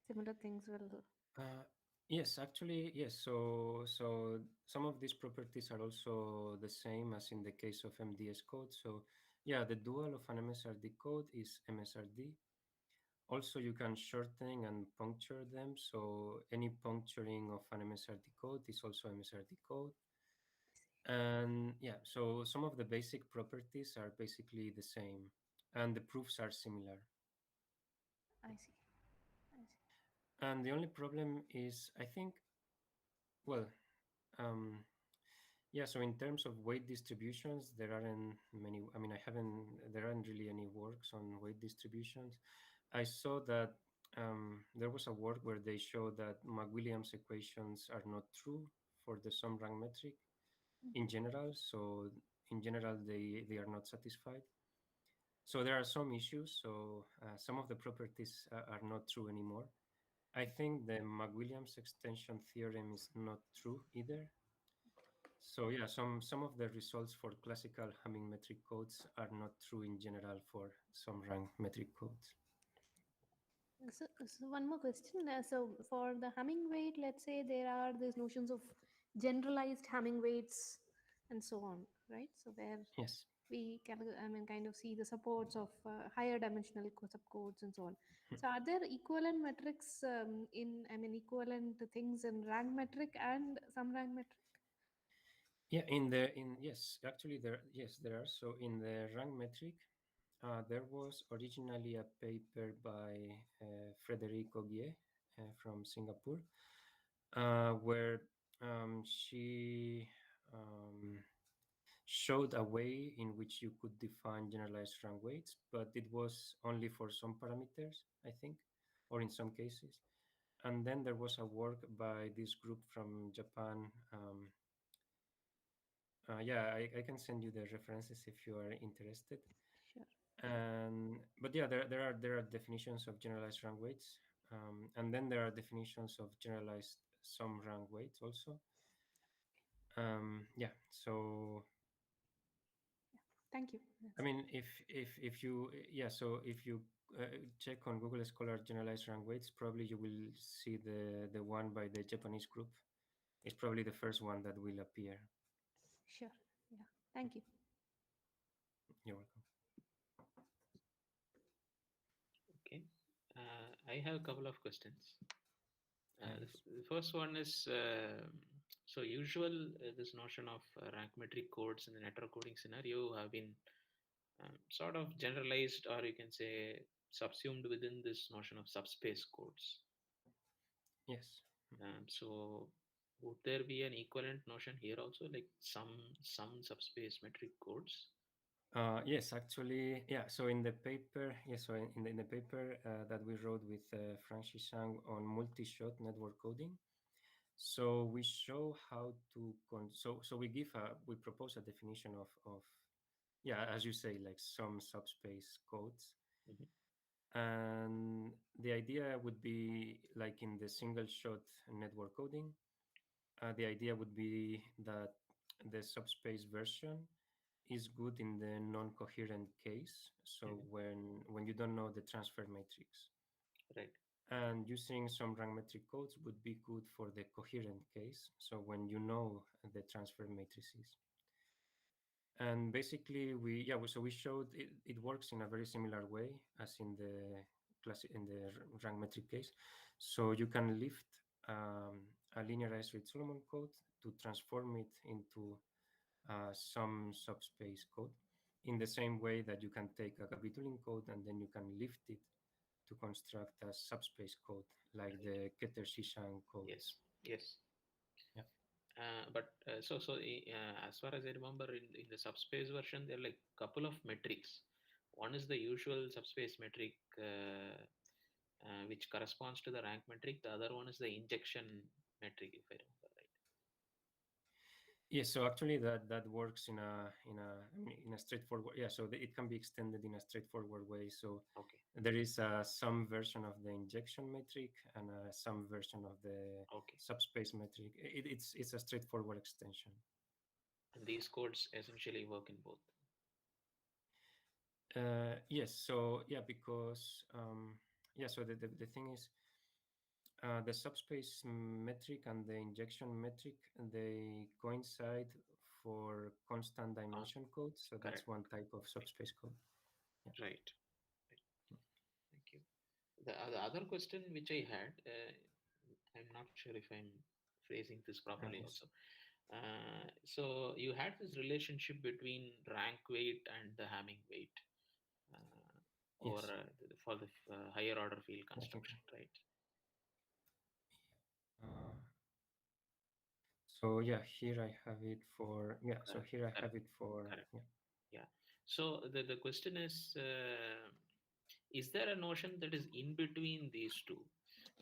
[SPEAKER 6] similar things will.
[SPEAKER 3] Uh, yes, actually, yes. So some of these properties are also the same as in the case of MDS code. So yeah, the dual of an MSRD code is MSRD. Also, you can shorten and puncture them. So any puncturing of an MSRD code is also MSRD code. And yeah, so some of the basic properties are basically the same, and the proofs are similar.
[SPEAKER 6] I see. I see.
[SPEAKER 3] And the only problem is, I think, well, um, yeah, so in terms of weight distributions, there aren't many. I mean, there aren't really any works on weight distributions. I saw that there was a work where they showed that McWilliams equations are not true for the sum rank metric in general. So in general, they are not satisfied. So there are some issues. So some of the properties are not true anymore. I think the McWilliams extension theorem is not true either. So yeah, some of the results for classical Hamming metric codes are not true in general for some rank metric codes.
[SPEAKER 6] So one more question. So for the Hamming weight, let's say there are these notions of generalized Hamming weights and so on, right? So where
[SPEAKER 3] Yes.
[SPEAKER 6] we can, I mean, kind of see the supports of higher dimensional subcodes and so on. So are there equivalent metrics equivalent things in rank metric and some rank metric?
[SPEAKER 3] Yeah, yes, actually there are. So in the rank metric, There was originally a paper by Frederico Gie from Singapore, where she showed a way in which you could define generalized rank weights, but it was only for some parameters, I think, or in some cases. And then there was a work by this group from Japan. Yeah, I can send you the references if you are interested.
[SPEAKER 6] Sure.
[SPEAKER 3] But yeah, there are definitions of generalized rank weights, and then there are definitions of generalized sum rank weights also. Yeah, so
[SPEAKER 6] Thank you.
[SPEAKER 3] I mean, if you yeah, so if you check on Google Scholar generalized rank weights, probably you will see the one by the Japanese group. It's probably the first one that will appear.
[SPEAKER 6] Sure. Yeah. Thank you.
[SPEAKER 3] You're welcome.
[SPEAKER 5] Okay. I have a couple of questions.
[SPEAKER 3] Yes.
[SPEAKER 5] The first one is so usual this notion of rank metric codes in the network coding scenario have been sort of generalized, or you can say subsumed within this notion of subspace codes.
[SPEAKER 3] Yes.
[SPEAKER 5] So would there be an equivalent notion here also, like some subspace metric codes?
[SPEAKER 3] Yes, actually, yeah. So in the paper, yes, so in the paper that we wrote with Francis Shang on multishot network coding, so we show how to so we propose a definition of yeah, as you say, like some subspace codes,
[SPEAKER 5] Mhm.
[SPEAKER 3] and the idea would be like in the single shot network coding. The idea would be that the subspace version is good in the non-coherent case. So
[SPEAKER 5] Mhm.
[SPEAKER 3] when you don't know the transfer matrix,
[SPEAKER 5] Right.
[SPEAKER 3] and using some rank metric codes would be good for the coherent case. So when you know the transfer matrices, and basically so we showed it works in a very similar way as in the rank metric case. So you can lift a linearized Reed Solomon code to transform it into some subspace code in the same way that you can take a Gabidulin code and then you can lift it to construct a subspace code like
[SPEAKER 5] Right.
[SPEAKER 3] the Keter-Shishan codes.
[SPEAKER 5] Yes. Yes.
[SPEAKER 3] Yeah.
[SPEAKER 5] As far as I remember, in the subspace version, there are like couple of metrics. One is the usual subspace metric, which corresponds to the rank metric. The other one is the injection metric, if I remember right.
[SPEAKER 3] Yes, so actually that works in a straightforward, yeah. So it can be extended in a straightforward way. So
[SPEAKER 5] Okay.
[SPEAKER 3] there is some version of the injection metric and some version of the
[SPEAKER 5] Okay.
[SPEAKER 3] subspace metric. It's a straightforward extension.
[SPEAKER 5] And these codes essentially work in both.
[SPEAKER 3] Yes. So yeah, because yeah. So the thing is, the subspace metric and the injection metric, they coincide for constant dimension codes. So that's
[SPEAKER 5] Correct.
[SPEAKER 3] one type of subspace code. Yeah.
[SPEAKER 5] Right. Thank you. The other question which I had, I'm not sure if I'm phrasing this properly
[SPEAKER 3] Yes.
[SPEAKER 5] also. So you had this relationship between rank weight and the Hamming weight or
[SPEAKER 3] Yes.
[SPEAKER 5] for the higher order field
[SPEAKER 3] I think.
[SPEAKER 5] construction, right?
[SPEAKER 3] Uh, so yeah, here I have it for yeah. So
[SPEAKER 5] Correct.
[SPEAKER 3] here I have
[SPEAKER 5] Correct.
[SPEAKER 3] it for
[SPEAKER 5] Correct.
[SPEAKER 3] yeah.
[SPEAKER 5] Yeah. So the question is there a notion that is in between these two?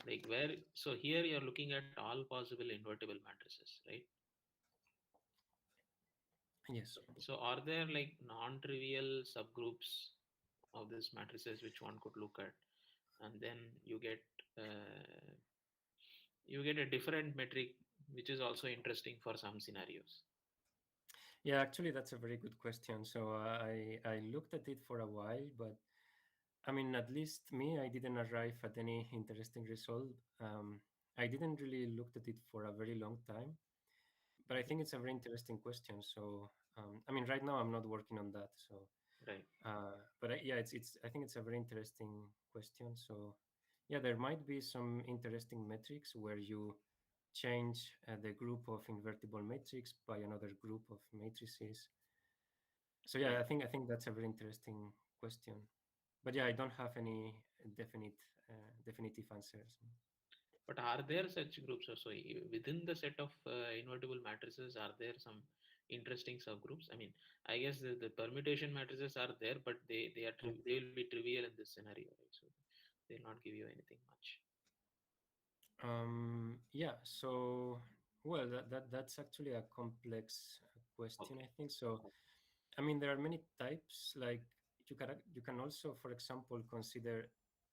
[SPEAKER 5] Like where, so here you're looking at all possible invertible matrices, right?
[SPEAKER 3] Yes.
[SPEAKER 5] So are there like non-trivial subgroups of these matrices which one could look at, and then uh, you get a different metric which is also interesting for some scenarios.
[SPEAKER 3] Yeah, actually, that's a very good question. So I looked at it for a while, but I mean, at least me, I didn't arrive at any interesting result. I didn't really looked at it for a very long time, but I think it's a very interesting question. So I mean, right now I'm not working on that. So,
[SPEAKER 5] Right.
[SPEAKER 3] but yeah, it's I think it's a very interesting question. So yeah, there might be some interesting metrics where you change the group of invertible matrix by another group of matrices. So yeah,
[SPEAKER 5] Right.
[SPEAKER 3] I think that's a very interesting question. But yeah, I don't have any definitive answers.
[SPEAKER 5] But are there such groups also within the set of invertible matrices? Are there some interesting subgroups? I mean, I guess the permutation matrices are there, but they will be trivial in this scenario, right? So they'll not give you anything much.
[SPEAKER 3] Yeah. So well, that's actually a complex question,
[SPEAKER 5] Okay.
[SPEAKER 3] I think. So I mean, there are many types. Like you can also, for example, consider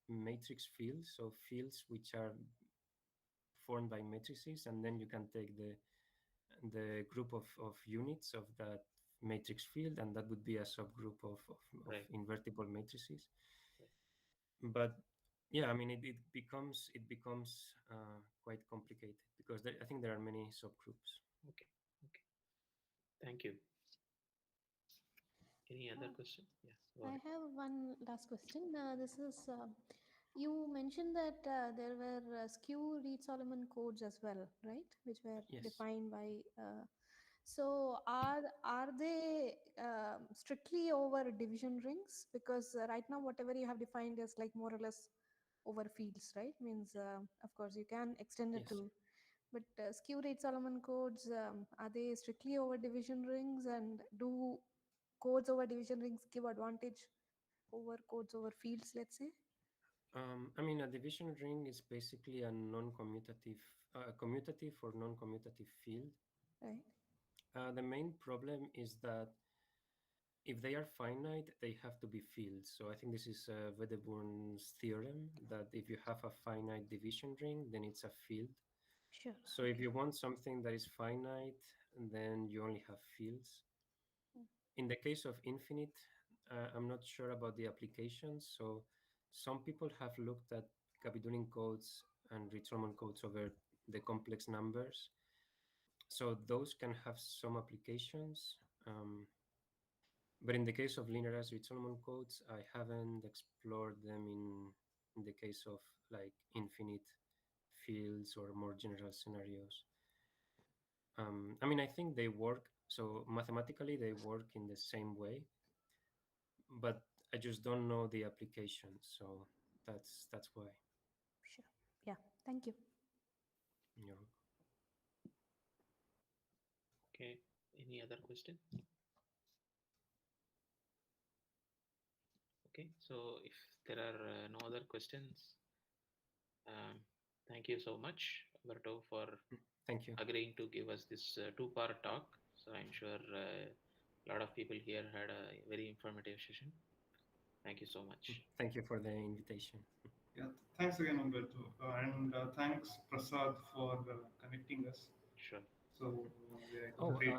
[SPEAKER 3] matrix fields, so fields which are formed by matrices, and then you can take the group of units of that matrix field, and that would be a subgroup of
[SPEAKER 5] Right.
[SPEAKER 3] invertible matrices.
[SPEAKER 5] Right.
[SPEAKER 3] But yeah, I mean, it becomes quite complicated because I think there are many subgroups.
[SPEAKER 5] Okay. Okay. Thank you. Any other
[SPEAKER 6] Uh,
[SPEAKER 5] question? Yeah. Go
[SPEAKER 6] I
[SPEAKER 5] ahead.
[SPEAKER 6] have one last question. This is you mentioned that there were skew Reed-Solomon codes as well, right? Which were
[SPEAKER 3] Yes.
[SPEAKER 6] defined by. So are they strictly over division rings? Because right now whatever you have defined is like more or less over fields, right? Means of course you can extend it
[SPEAKER 3] Yes.
[SPEAKER 6] to. But skew Reed-Solomon codes, are they strictly over division rings, and do codes over division rings give advantage over codes over fields, let's say?
[SPEAKER 3] I mean, a division ring is basically a non-commutative, commutative or non-commutative field.
[SPEAKER 6] Right.
[SPEAKER 3] The main problem is that if they are finite, they have to be fields. So I think this is Wedderburn's theorem that if you have a finite division ring, then it's a field.
[SPEAKER 6] Sure.
[SPEAKER 3] So if you want something that is finite, then you only have fields. In the case of infinite, I'm not sure about the applications. So some people have looked at Gabidulin codes and Reed-Solomon codes over the complex numbers. So those can have some applications. But in the case of linearized Reed-Solomon codes, I haven't explored them in the case of like infinite fields or more general scenarios. I mean, I think they work. So mathematically, they work in the same way, but I just don't know the application. So that's why.
[SPEAKER 6] Sure. Yeah. Thank you.
[SPEAKER 3] You know.
[SPEAKER 5] Okay. Any other question? Okay. So if there are no other questions, um, thank you so much, Umberto, for
[SPEAKER 3] Thank you.
[SPEAKER 5] agreeing to give us this two-part talk. So I'm sure a lot of people here had a very informative session. Thank you so much.
[SPEAKER 3] Thank you for the invitation.
[SPEAKER 4] Yeah, thanks again, Umberto, and thanks Prasad for connecting us.
[SPEAKER 5] Sure.
[SPEAKER 4] So yeah, it was
[SPEAKER 3] Oh,
[SPEAKER 4] a great.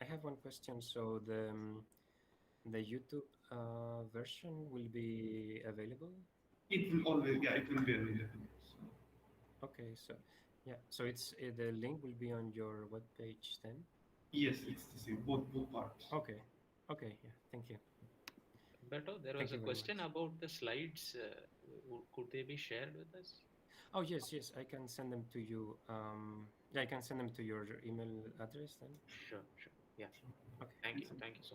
[SPEAKER 3] I have one question. So the YouTube version will be available?
[SPEAKER 4] It will always, yeah, it will be available. So,
[SPEAKER 3] Okay, so yeah, so it's the link will be on your webpage then.
[SPEAKER 4] yes, it's the same, both parts.
[SPEAKER 3] Okay, okay, yeah, thank you.
[SPEAKER 5] Umberto, there
[SPEAKER 3] Thank
[SPEAKER 5] was a
[SPEAKER 3] you very
[SPEAKER 5] question
[SPEAKER 3] much.
[SPEAKER 5] about the slides. Could they be shared with us?
[SPEAKER 3] Oh yes, yes, I can send them to you. Yeah, I can send them to your email address then.
[SPEAKER 5] Sure, sure. Yeah.
[SPEAKER 3] Okay.
[SPEAKER 5] Thank you. Thank you so much.